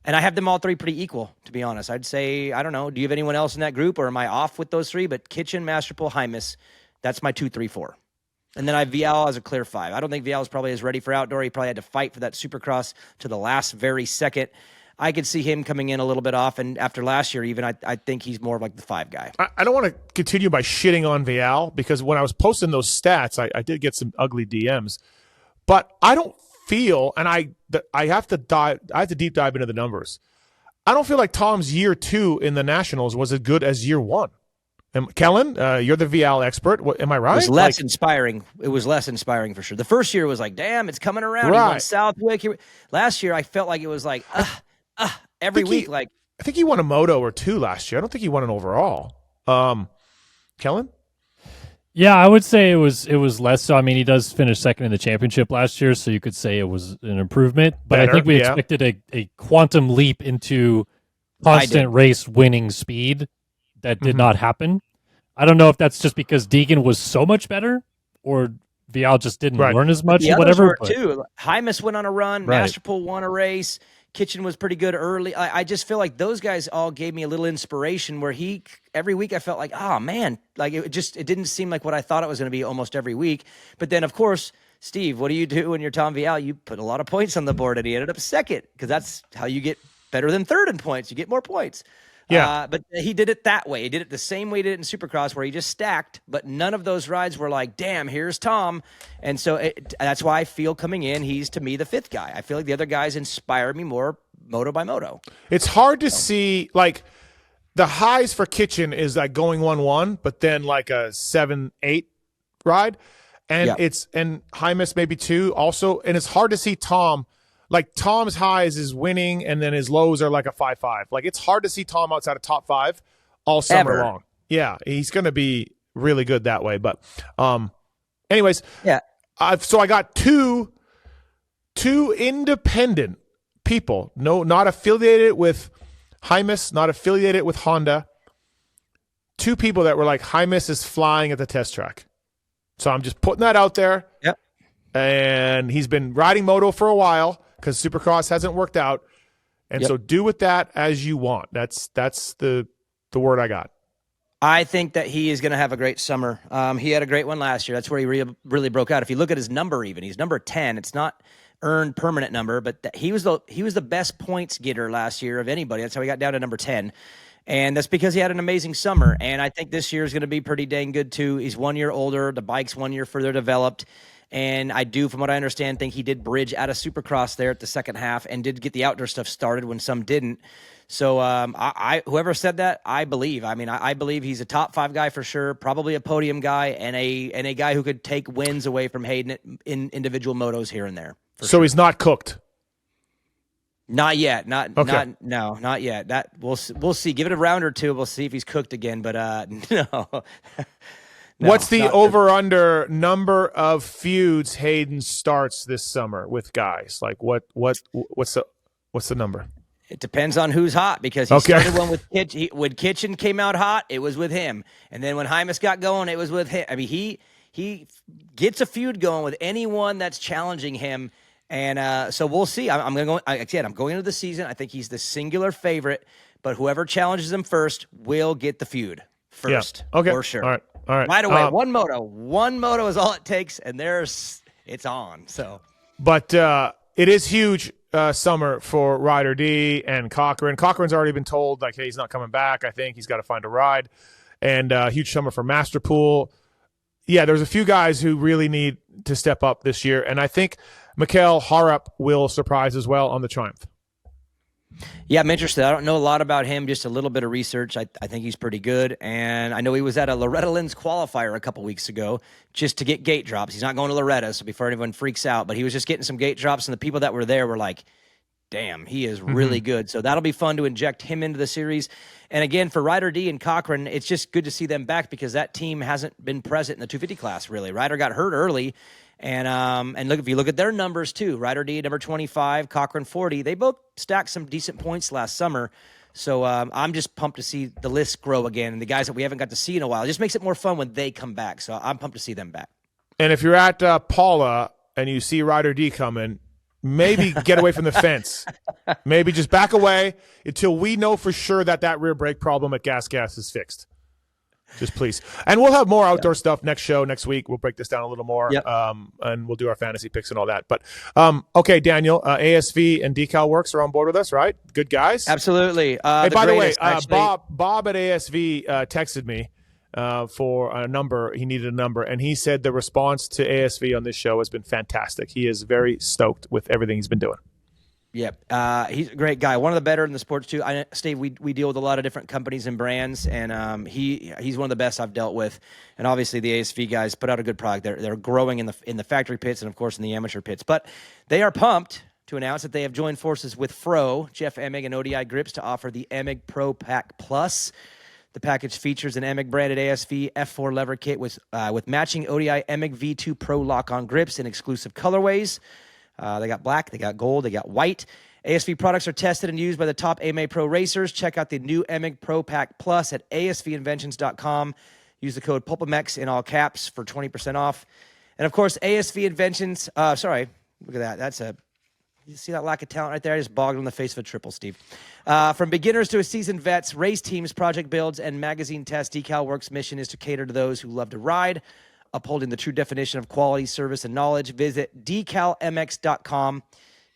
and I have them all 3 pretty equal, to be honest. I'd say, I don't know. Do you have anyone else in that group, or am I off with those 3? But Kitchen, Masterpool, Hymas, that's my 2, 3, 4. And then I have Vialle as a clear 5. I don't think Vialle's probably as ready for outdoor. He probably had to fight for that Supercross to the last very second. I could see him coming in a little bit off, and after last year even, I think he's more of like the 5 guy. I don't want to continue by shitting on Vialle, because when I was posting those stats, I did get some ugly DMs. But I don't feel, and I have to deep dive into the numbers. I don't feel like Tom's year 2 in the Nationals was as good as year 1. Kellen, you're the Vialle expert. Am I right? It was less inspiring. It was less inspiring for sure. The first year was like, damn, it's coming around. Right. He won Southwick. Last year, I felt like it was like, every week. I think he won a moto or 2 last year. I don't think he won an overall. Kellen? Yeah, I would say it was less so. I mean, he does finish second in the championship last year, so you could say it was an improvement. But I think we expected a quantum leap into constant race winning speed. That did not happen. I don't know if that's just because Deegan was so much better, or Vialle just didn't learn as much. The whatever. Too. Hymas went on a run. Right. Masterpool won a race. Kitchen was pretty good early. I just feel like those guys all gave me a little inspiration. Where every week I felt like, oh man, like it didn't seem like what I thought it was going to be almost every week. But then of course, Steve, what do you do when you're Tom Vialle? You put a lot of points on the board, and he ended up second because that's how you get better than third in points. You get more points. Yeah. But he did it that way. He did it the same way he did it in Supercross, where he just stacked, but none of those rides were like, damn, here's Tom. And so that's why I feel coming in, he's, to me, the fifth guy. I feel like the other guys inspire me more moto by moto. It's hard to see, like, the highs for Kitchen is like going 1-1, but then like a 7-8 ride. And and Hymas maybe 2 also. And it's hard to see Tom. Like, Tom's highs is winning, and then his lows are like a 5-5. Like, it's hard to see Tom outside of top 5 all summer long. Yeah, he's going to be really good that way. But, anyways, yeah. So I got two independent people, not affiliated with Hymas, not affiliated with Honda. 2 people that were like, Hymas is flying at the test track. So I'm just putting that out there. Yep. And he's been riding moto for a while, because Supercross hasn't worked out. And so do with that as you want. That's the word I got. I think that he is going to have a great summer. He had a great one last year. That's where he really broke out. If you look at his number, even he's number 10. It's not earned permanent number, but he was the best points getter last year of anybody. That's how he got down to number 10. And that's because he had an amazing summer. And I think this year is going to be pretty dang good too. He's 1 year older. The bike's 1 year further developed. And I do, from what I understand, think he did bridge out of Supercross there at the second half and did get the outdoor stuff started when some didn't. So I whoever said that, I believe. I mean, I believe he's a top 5 guy for sure, probably a podium guy, and a guy who could take wins away from Hayden in individual motos here and there. So sure. He's not cooked? Not yet. Not yet. That we'll see. Give it a round or two. We'll see if he's cooked again. But no. No, what's the over/under number of feuds Hayden starts this summer with guys? Like what's the number? It depends on who's hot, because he started one with Kitchen. When Kitchen came out hot, it was with him, and then when Hymas got going, it was with him. I mean, he gets a feud going with anyone that's challenging him, and so we'll see. I'm going to go again. I'm going into the season. I think he's the singular favorite, but whoever challenges him first will get the feud first. Yeah. Okay, for sure. All right. Right away. One moto is all it takes, and it's on. So, but it is huge summer for Ryder D and Cochran. Cochran's already been told, like, hey, he's not coming back. I think he's got to find a ride. And huge summer for Masterpool. Yeah, there's a few guys who really need to step up this year, and I think Mikael Harup will surprise as well on the Triumph. Yeah, I'm interested. I don't know a lot about him, just a little bit of research. I think he's pretty good. And I know he was at a Loretta Lynn's qualifier a couple weeks ago just to get gate drops. He's not going to Loretta, so before anyone freaks out, but he was just getting some gate drops, and the people that were there were like, damn, he is really good. So that'll be fun to inject him into the series. And again, for Ryder D and Cochran, it's just good to see them back, because that team hasn't been present in the 250 class, really. Ryder got hurt early. And look, if you look at their numbers too, Ryder D number 25, Cochran 40, they both stacked some decent points last summer. So I'm just pumped to see the list grow again, and the guys that we haven't got to see in a while. It just makes it more fun when they come back. So I'm pumped to see them back. And if you're at Paula and you see Ryder D coming, maybe get away from the fence. Maybe just back away until we know for sure that rear brake problem at Gas is fixed. Just please. And we'll have more outdoor stuff next week. We'll break this down a little more, and we'll do our fantasy picks and all that. But, okay, Daniel, ASV and Decal Works are on board with us, right? Good guys? Absolutely. Hey, by the way, Bob at ASV texted me for a number. He needed a number, and he said the response to ASV on this show has been fantastic. He is very stoked with everything he's been doing. Yep. He's a great guy. One of the better in the sports too. Steve, we deal with a lot of different companies and brands, and he's one of the best I've dealt with. And obviously the ASV guys put out a good product. They're growing in the factory pits and of course in the amateur pits. But they are pumped to announce that they have joined forces with Fro, Jeff Emig, and ODI Grips to offer the Emig Pro Pack Plus. The package features an Emig branded ASV F4 lever kit with matching ODI Emig V2 Pro lock-on grips in exclusive colorways. They got black, they got gold, they got white. ASV products are tested and used by the top AMA Pro racers. Check out the new Emig Pro Pack Plus at asvinventions.com. Use the code PulpaMex in all caps for 20% off. And, of course, ASV Inventions. Sorry, look at that. You see that lack of talent right there? I just bogged on the face of a triple, Steve. From beginners to seasoned vets, race teams, project builds, and magazine tests, Decal Works' mission is to cater to those who love to ride, upholding the true definition of quality, service, and knowledge. Visit decalmx.com.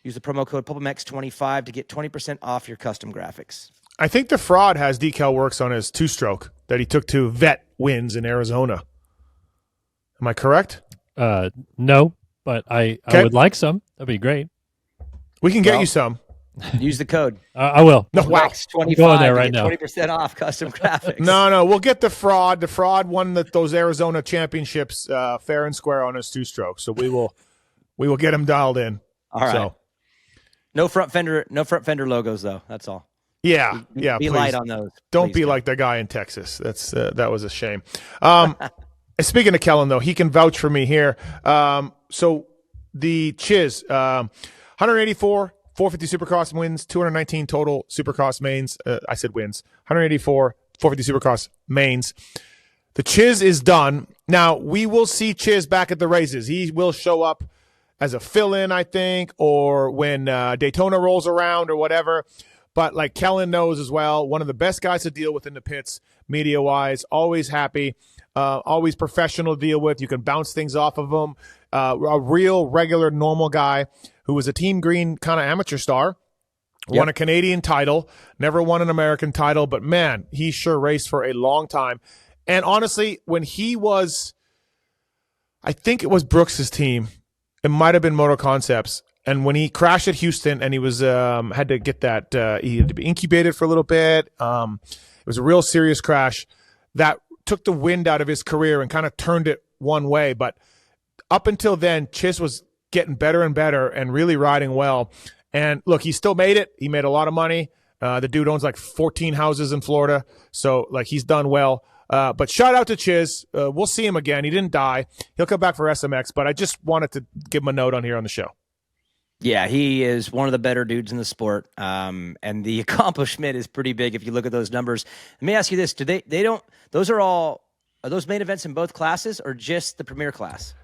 Use the promo code PulpaMex25 to get 20% off your custom graphics. I think the fraud has decal works on his two-stroke that he took to vet wins in Arizona. Am I correct? No, but I would like some. That'd be great. We can get you some. Use the code. I will. No, wow. X25 going there right now. 20% off custom graphics. No, we'll get the fraud. The fraud won those Arizona championships fair and square on his two-stroke. So we will get him dialed in. All right. So, no front fender logos though. That's all. yeah, Be please. light on those. Don't please, be Ken. like the guy in Texas. That was a shame. Speaking of Kellen, though, he can vouch for me here. So the Chiz, 184, 450 Supercross wins, 219 total Supercross mains. I said wins. 184, 450 Supercross mains. The Chiz is done. Now, we will see Chiz back at the races. He will show up as a fill-in, I think, or when Daytona rolls around or whatever. But like Kellen knows as well, one of the best guys to deal with in the pits, media-wise, always happy, always professional to deal with. You can bounce things off of him. A real, regular, normal guy who was a Team Green kind of amateur star, won a Canadian title, never won an American title, but man, he sure raced for a long time. And honestly, when he was, I think it was Brooks's team, it might have been Moto Concepts, and when he crashed at Houston and he was had to get that, he had to be incubated for a little bit. It was a real serious crash that took the wind out of his career and kind of turned it one way. But up until then, Chiz was getting better and better and really riding well. And look, he still made it. He made a lot of money. The dude owns like 14 houses in Florida. So like he's done well. But shout out to Chiz. We'll see him again. He didn't die. He'll come back for SMX, but I just wanted to give him a note on here on the show. Yeah, he is one of the better dudes in the sport. And the accomplishment is pretty big if you look at those numbers. Let me ask you this. Are those main events in both classes or just the Premier class?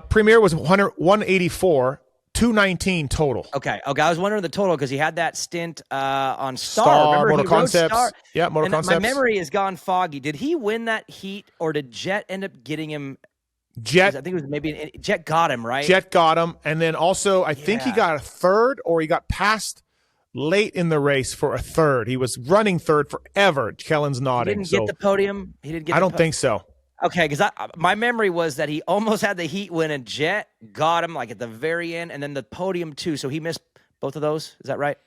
Premier was 184, 219 total. Okay. I was wondering the total because he had that stint on Star. Remember, Moto he rode Concepts. Star. Yeah, Moto And Concepts. my memory has gone foggy. Did he win that heat or did Jet end up getting him? Jet, I think it was maybe Jet got him, right? Jet got him, and then also I think he got a third, or he got passed late in the race for a third. He was running third forever. Kellen's nodding. He didn't get the podium. He didn't get. I don't think so. Okay, because my memory was that he almost had the heat win, and Jet got him like at the very end, and then the podium too. So he missed both of those. Is that right?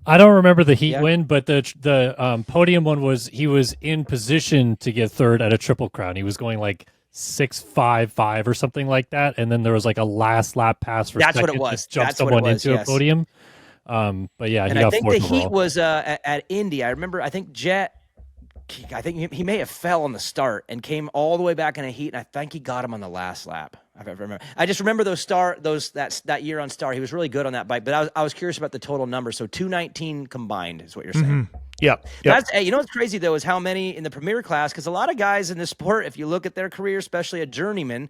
I don't remember the heat win, but the podium one was he was in position to get third at a Triple Crown. He was going like 6.55 or something like that, and then there was like a last lap pass for That's second what it was. to jump That's what someone it was, into yes. a podium. But yeah, And he I got think fourth the overall. heat was at Indy. I remember. I think Jet. I think he may have fell on the start and came all the way back in a heat, and I think he got him on the last lap. I remember. I just remember that year on Star. He was really good on that bike, but I was curious about the total number. So 219 combined is what you're saying. Yep. Hey, you know what's crazy though is how many in the Premier class, because a lot of guys in this sport, if you look at their career, especially a journeyman,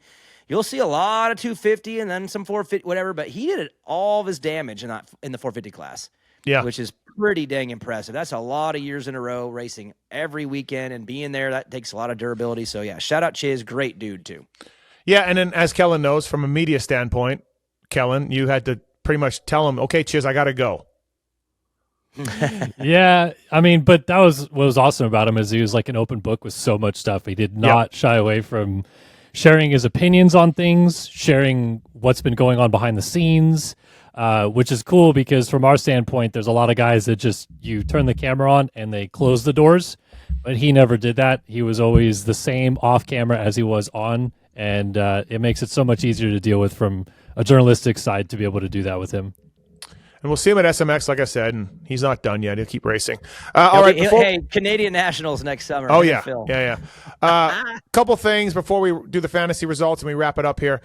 you'll see a lot of 250 and then some 450, whatever. But he did all of his damage in the 450 class. Yeah. Which is pretty dang impressive. That's a lot of years in a row racing every weekend and being there. That takes a lot of durability. So, yeah, shout out Chiz. Great dude, too. Yeah, and then as Kellen knows, from a media standpoint, Kellen, you had to pretty much tell him, okay, Chiz, I got to go. Yeah, I mean, but that was what was awesome about him is he was like an open book with so much stuff. He did not shy away from sharing his opinions on things, sharing what's been going on behind the scenes, which is cool because from our standpoint, there's a lot of guys that just you turn the camera on and they close the doors, but he never did that. He was always the same off camera as he was on, and it makes it so much easier to deal with from a journalistic side to be able to do that with him. And we'll see him at SMX, like I said, and he's not done yet. He'll keep racing. All right. Hey, Canadian Nationals next summer. Oh, yeah. Phil. Yeah. Couple things before we do the fantasy results and we wrap it up here.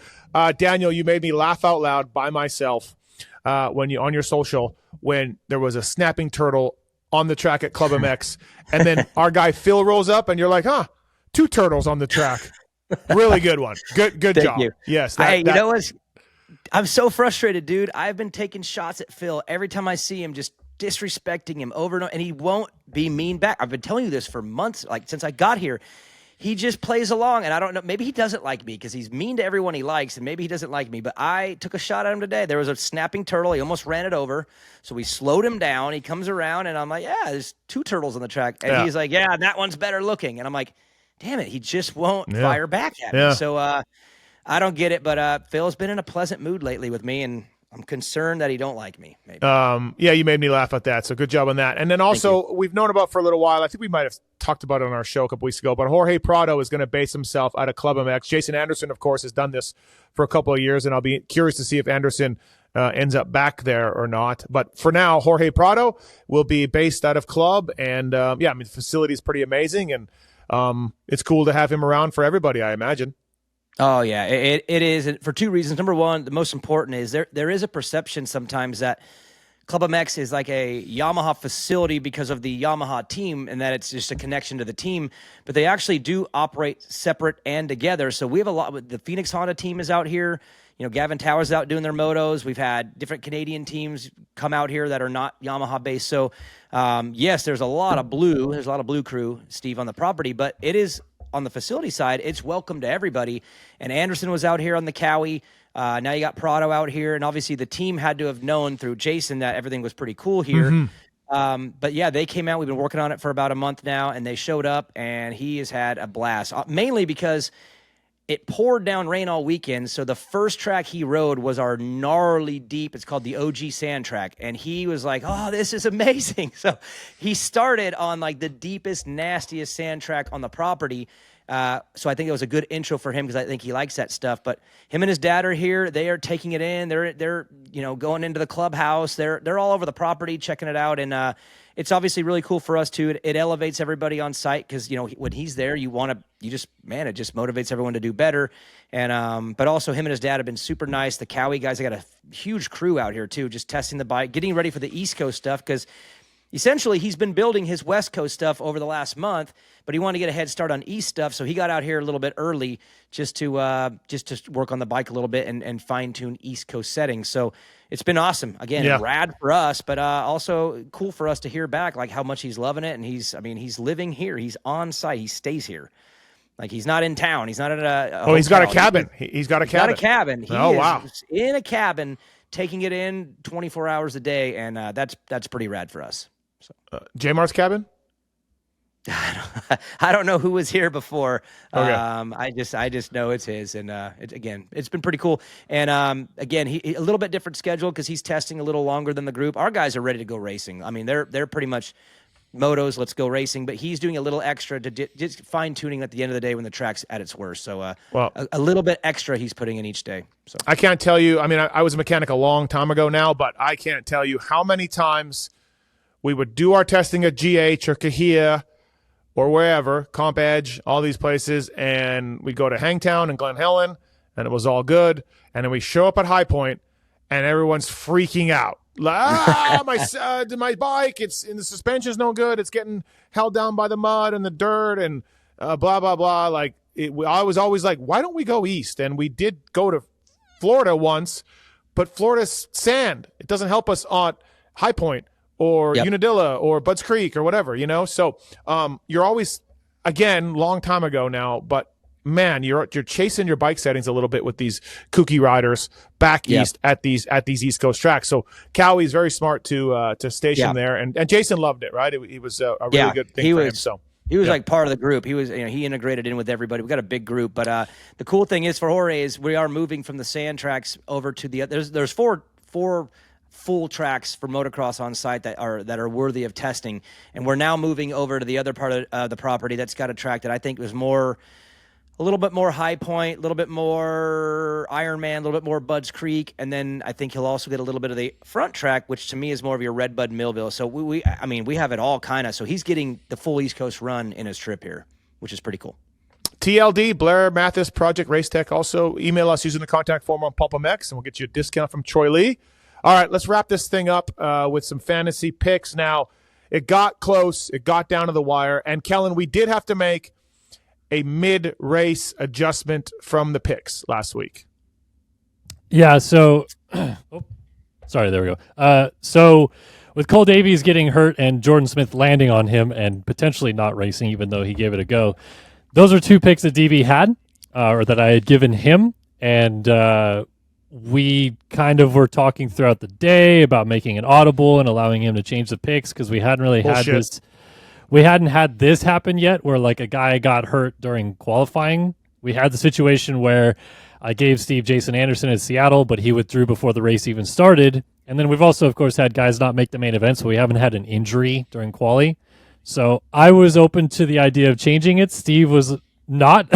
Daniel, you made me laugh out loud by myself when you on your social when there was a snapping turtle on the track at Club MX, and then our guy Phil rolls up, and you're like, two turtles on the track. Really good one. Good Thank job. you. Yes. You know what's I'm so frustrated, dude. I've been taking shots at Phil every time I see him, just disrespecting him over and over, and he won't be mean back. I've been telling you this for months, like since I got here. he just plays along, and I don't know. Maybe he doesn't like me because he's mean to everyone he likes, and maybe he doesn't like me. But I took a shot at him today. There was a snapping turtle. He almost ran it over, so we slowed him down. He comes around, and I'm like, yeah, there's 2 turtles on the track. And he's like, yeah, that one's better looking. And I'm like, damn it, he just won't fire back at me. So I don't get it, but Phil's been in a pleasant mood lately with me, and I'm concerned that he don't like me. Maybe. Yeah, you made me laugh at that, so good job on that. And then also, we've known about for a little while, I think we might have talked about it on our show a couple weeks ago, but Jorge Prado is going to base himself out of Club MX. Jason Anderson, of course, has done this for a couple of years, and I'll be curious to see if Anderson ends up back there or not. But for now, Jorge Prado will be based out of Club, and the facility is pretty amazing, and it's cool to have him around for everybody, I imagine. Oh, yeah, it is, and for 2 reasons. Number one, the most important is there is a perception sometimes that Club MX is like a Yamaha facility because of the Yamaha team, and that it's just a connection to the team. But they actually do operate separate and together. So we have a lot. The Phoenix Honda team is out here. You know, Gavin Towers is out doing their motos. We've had different Canadian teams come out here that are not Yamaha based. So yes, there's a lot of blue. There's a lot of blue crew, Steve, on the property, but it is. On the facility side, it's welcome to everybody. And Anderson was out here on the Cowie. Now you got Prado out here. And obviously the team had to have known through Jason that everything was pretty cool here. But yeah, they came out. We've been working on it for about a month now, and they showed up, and he has had a blast. Mainly because it poured down rain all weekend. So the first track he rode was our gnarly deep. It's called the OG sand track. And he was like, oh, this is amazing. So he started on like the deepest, nastiest sand track on the property. So I think it was a good intro for him because I think he likes that stuff. But him and his dad are here. They are taking it in. They're going into the clubhouse. They're all over the property checking it out. And it's obviously really cool for us too. It elevates everybody on site because when he's there, it just motivates everyone to do better. And but also him and his dad have been super nice. The Cowie guys, they got a huge crew out here too, just testing the bike, getting ready for the East Coast stuff because essentially he's been building his West Coast stuff over the last month, but he wanted to get a head start on East stuff, so he got out here a little bit early just to work on the bike a little bit and fine tune East Coast settings. So it's been awesome. Again, rad for us, but also cool for us to hear back like how much he's loving it. And he's living here. He's on site. He stays here. Like he's not in town. He's not at a hotel. He's got a cabin. He's got a cabin. He is in a cabin, taking it in 24 hours a day, and that's pretty rad for us. So. J-Mar's cabin? I don't know who was here before. Okay. I just know it's his, and it's been pretty cool. And again, he a little bit different schedule because he's testing a little longer than the group. Our guys are ready to go racing. I mean, they're pretty much motos. Let's go racing. But he's doing a little extra to just fine tuning at the end of the day when the track's at its worst. So a little bit extra he's putting in each day. So I can't tell you. I mean, I was a mechanic a long time ago now, but I can't tell you how many times we would do our testing at GH or Kahia or wherever, Comp Edge, all these places, and we go to Hangtown and Glen Helen, and it was all good. And then we show up at High Point, and everyone's freaking out. Like, my bike, the suspension's no good. It's getting held down by the mud and the dirt and blah, blah, blah. Like, I was always like, why don't we go east? And we did go to Florida once, but Florida's sand. It doesn't help us on High Point or Unadilla or Budds Creek or whatever, So you're always, again, long time ago now, but man, you're chasing your bike settings a little bit with these kooky riders back east at these East Coast tracks. So Cowie's very smart to station there, and Jason loved it, right? It was a really good thing for him. So he was like part of the group. He was, he integrated in with everybody. We got a big group, but the cool thing is for Jorge is we are moving from the sand tracks over to the there's four full tracks for motocross on site that are worthy of testing, and we're now moving over to the other part of the property that's got a track that I think was a little bit more High Point, a little bit more Ironman, a little bit more Budds Creek, and then I think he'll also get a little bit of the front track, which to me is more of your Red Bud Millville. So we have it all kind of. So he's getting the full East Coast run in his trip here, which is pretty cool. TLD, Blair Matthes, Project Race Tech. Also, email us using the contact form on PulpMX, and we'll get you a discount from Troy Lee. All right, let's wrap this thing up with some fantasy picks. Now, it got close. It got down to the wire. And, Kellen, we did have to make a mid-race adjustment from the picks last week. Yeah, so sorry, there we go. So with Cole Davies getting hurt and Jordan Smith landing on him and potentially not racing, even though he gave it a go, those are two picks that DB had, or that I had given him, and we kind of were talking throughout the day about making an audible and allowing him to change the picks because we hadn't really had this. We hadn't had this happen yet, where like a guy got hurt during qualifying. We had the situation where I gave Steve Jason Anderson at Seattle, but he withdrew before the race even started. And then we've also, of course, had guys not make the main event, so we haven't had an injury during quali. So I was open to the idea of changing it. Steve was not.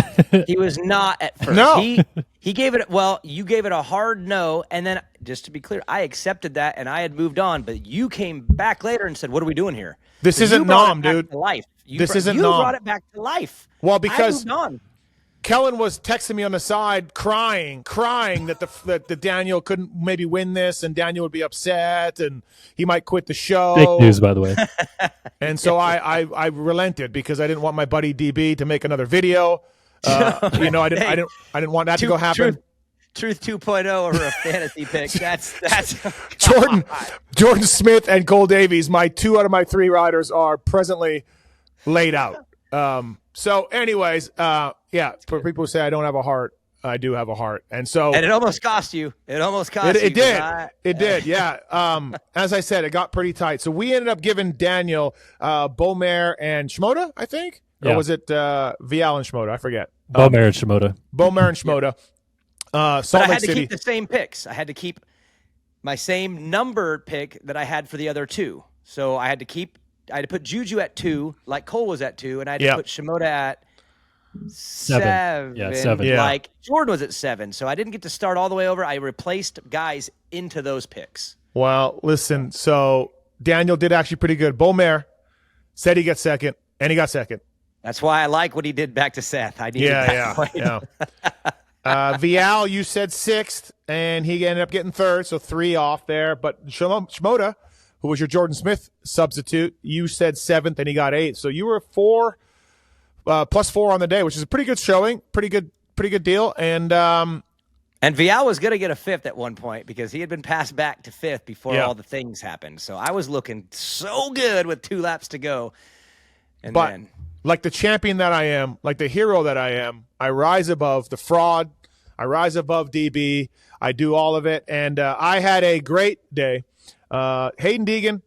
He was not at first. No. He gave it, well, you gave it a hard no. And then, just to be clear, I accepted that and I had moved on. But you came back later and said, what are we doing here? This So isn't you brought Nom, it back dude. to life. This isn't you Nom. brought it back to life. Well, I because moved on. Kellen was texting me on the side, crying that the Daniel couldn't maybe win this, and Daniel would be upset, and he might quit the show. Fake news, by the way. And so I relented because I didn't want my buddy DB to make another video. I didn't want that to go happen. Truth 2.0 or a fantasy pick. That's Jordan Smith and Cole Davies, my 2 out of my 3 riders, are presently laid out. So anyways, for people who say I don't have a heart, I do have a heart. And it almost cost you. It almost cost you. It did. It did. Yeah. As I said, it got pretty tight. So we ended up giving Daniel, Beaumare and Shimoda, I think. Yeah. Or was it Vialle and Shimoda? I forget. Beaumare and Shimoda. Beaumare and Shimoda. Salt But I Lake had to City. keep the same picks. I had to keep my same numbered pick that I had for the other 2. So I had to put Juju at 2, like Cole was at 2, and I had to put Shimoda at 7. Yeah, 7. Yeah. Like Jordan was at 7. So I didn't get to start all the way over. I replaced guys into those picks. Well, listen, so Daniel did actually pretty good. Beaumare said he got second, and he got second. That's why I like what he did back to Seth. I needed that point. Yeah. Vialle, you said 6th, and he ended up getting 3rd, so 3 off there. But Shimoda, who was your Jordan Smith substitute, you said 7th, and he got 8th. So you were 4 plus 4 on the day, which is a pretty good showing, pretty good deal. And Vialle was going to get a 5th at one point because he had been passed back to 5th before all the things happened. So I was looking so good with 2 laps to go. But then, like the champion that I am, like the hero that I am, I rise above the fraud. I rise above DB. I do all of it. And I had a great day. Hayden Deegan,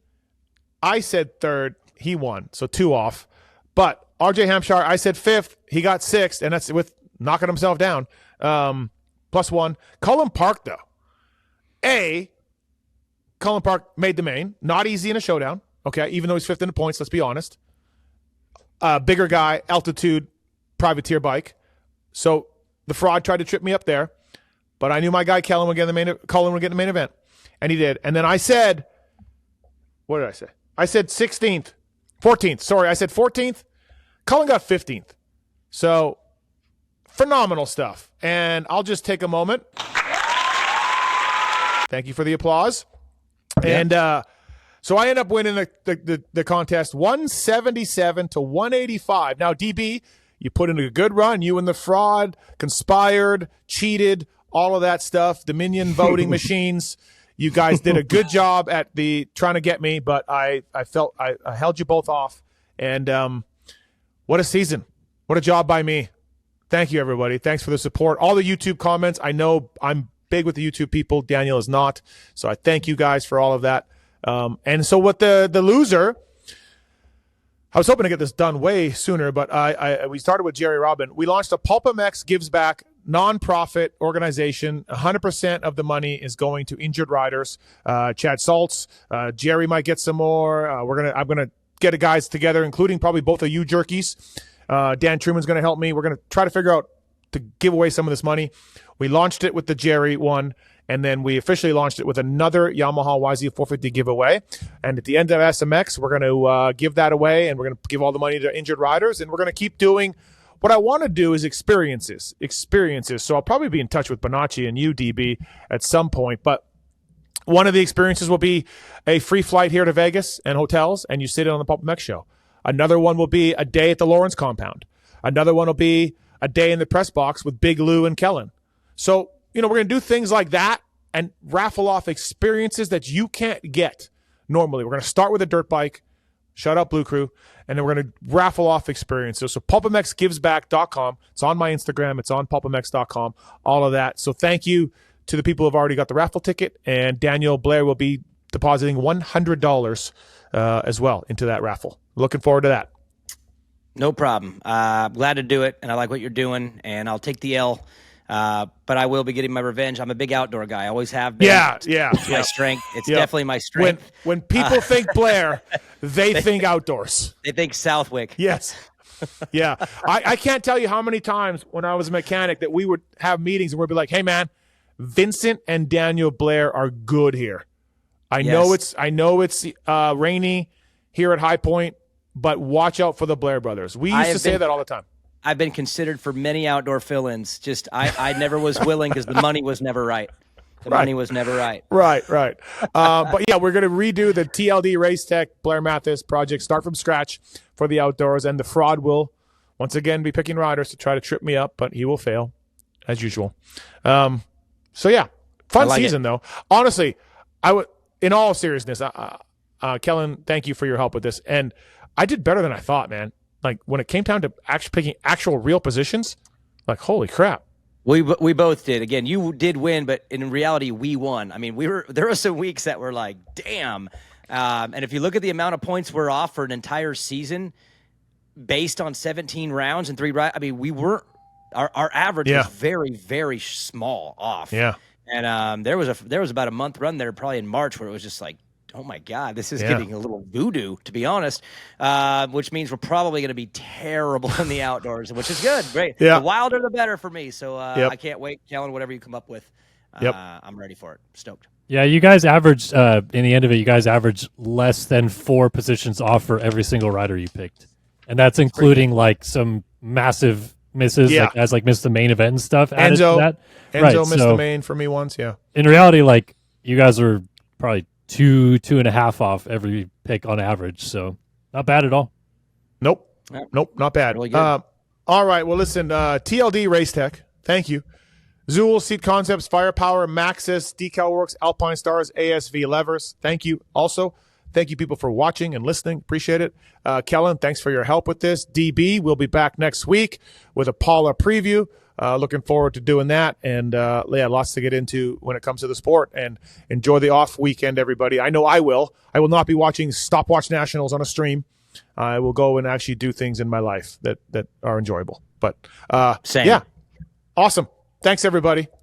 I said 3rd. He won, so 2 off. But RJ Hampshire, I said 5th. He got 6th, and that's with knocking himself down. Plus 1. Cullen Park, though. Cullen Park made the main. Not easy in a showdown, okay, even though he's 5th in the points, let's be honest. Bigger guy, altitude, privateer bike. So the fraud tried to trip me up there, but I knew my guy Cullen would get the main event, and he did. And then I said, what did I say? I said 16th, 14th. Sorry, I said 14th. Cullen got 15th. So phenomenal stuff. And I'll just take a moment. Thank you for the applause. Yeah. And so I end up winning the contest 177 to 185. Now, DB, you put in a good run. You and the fraud conspired, cheated, all of that stuff. Dominion voting machines. You guys did a good job at trying to get me, but I felt I held you both off. And what a season. What a job by me. Thank you, everybody. Thanks for the support. All the YouTube comments. I know I'm big with the YouTube people. Daniel is not. So I thank you guys for all of that. And so what the loser, I was hoping to get this done way sooner, but we started with Jerry Robin. We launched a PulpMX Gives Back nonprofit organization. 100% of the money is going to injured riders. Chad Saltz, Jerry might get some more. I'm gonna get the guys together, including probably both of you jerkies. Dan Truman's gonna help me. We're gonna try to figure out to give away some of this money. We launched it with the Jerry one, and then we officially launched it with another Yamaha YZ450 giveaway. And at the end of SMX, we're going to give that away, and we're going to give all the money to injured riders, and we're going to keep doing what I want to do is experiences. So I'll probably be in touch with Bonacci and you, DB, at some point. But one of the experiences will be a free flight here to Vegas and hotels, and you sit in on the PulpMX show. Another one will be a day at the Lawrence compound. Another one will be a day in the press box with Big Lou and Kellen. So, we're going to do things like that and raffle off experiences that you can't get normally. We're going to start with a dirt bike, Shout out Blue Crew. And then we're going to raffle off experiences. So pulpamexgivesback.com. It's on my Instagram. It's on pulpamex.com. All of that. So thank you to the people who have already got the raffle ticket. And Daniel Blair will be depositing $100 as well into that raffle. Looking forward to that. No problem. Glad to do it, and I like what you're doing, and I'll take the L. But I will be getting my revenge. I'm a big outdoor guy. I always have been. It's my strength. It's definitely my strength. When people think Blair, they think outdoors. They think Southwick. Yes. Yeah. I can't tell you how many times when I was a mechanic that we would have meetings and we'd be like, hey, man, Vincent and Daniel Blair are good here. I know it's rainy here at High Point, but watch out for the Blair brothers. We used to say that all the time. I've been considered for many outdoor fill-ins. Just I never was willing because the money was never right. Money was never right. Right. But yeah, we're going to redo the TLD Race Tech Blair Matthes project, start from scratch for the outdoors, and the fraud will once again be picking riders to try to trip me up, but he will fail as usual. So yeah, fun season though. Honestly, I would, in all seriousness, Kellen, thank you for your help with this, and I did better than I thought, man. Like when it came down to picking actual real positions, like holy crap. We both did. Again, you did win, but in reality, we won. I mean, there were some weeks that were like, damn. And if you look at the amount of points we're off for an entire season, based on 17 rounds and 3 rides, I mean, we weren't. Our average was very, very small off. Yeah. And there was about a month run there, probably in March, where it was just like, oh my God, this is getting a little voodoo, to be honest, which means we're probably going to be terrible in the outdoors, which is good. Great. Yeah. The wilder, the better for me. So I can't wait. Kellen, whatever you come up with, I'm ready for it. Stoked. Yeah, you guys averaged, in the end of it, you guys averaged less than 4 positions off for every single rider you picked. And that's including like some massive misses, like guys like missed the main event and stuff. Enzo missed the main for me once, In reality, like you guys were probably 2.5 off every pick on average, so not bad at all. Nope, not bad. Really good. All right, well, listen, TLD Race Tech, thank you. Zool, Seat Concepts, Firepower, Maxxis, Decal Works, Alpine Stars, ASV Levers, thank you. Also, thank you people for watching and listening. Appreciate it. Kellen, thanks for your help with this. DB, we'll be back next week with a Paula preview. Looking forward to doing that, and lots to get into when it comes to the sport. And enjoy the off weekend, everybody. I know I will. I will not be watching Stopwatch Nationals on a stream. I will go and actually do things in my life that are enjoyable. But Same. Yeah, awesome. Thanks, everybody.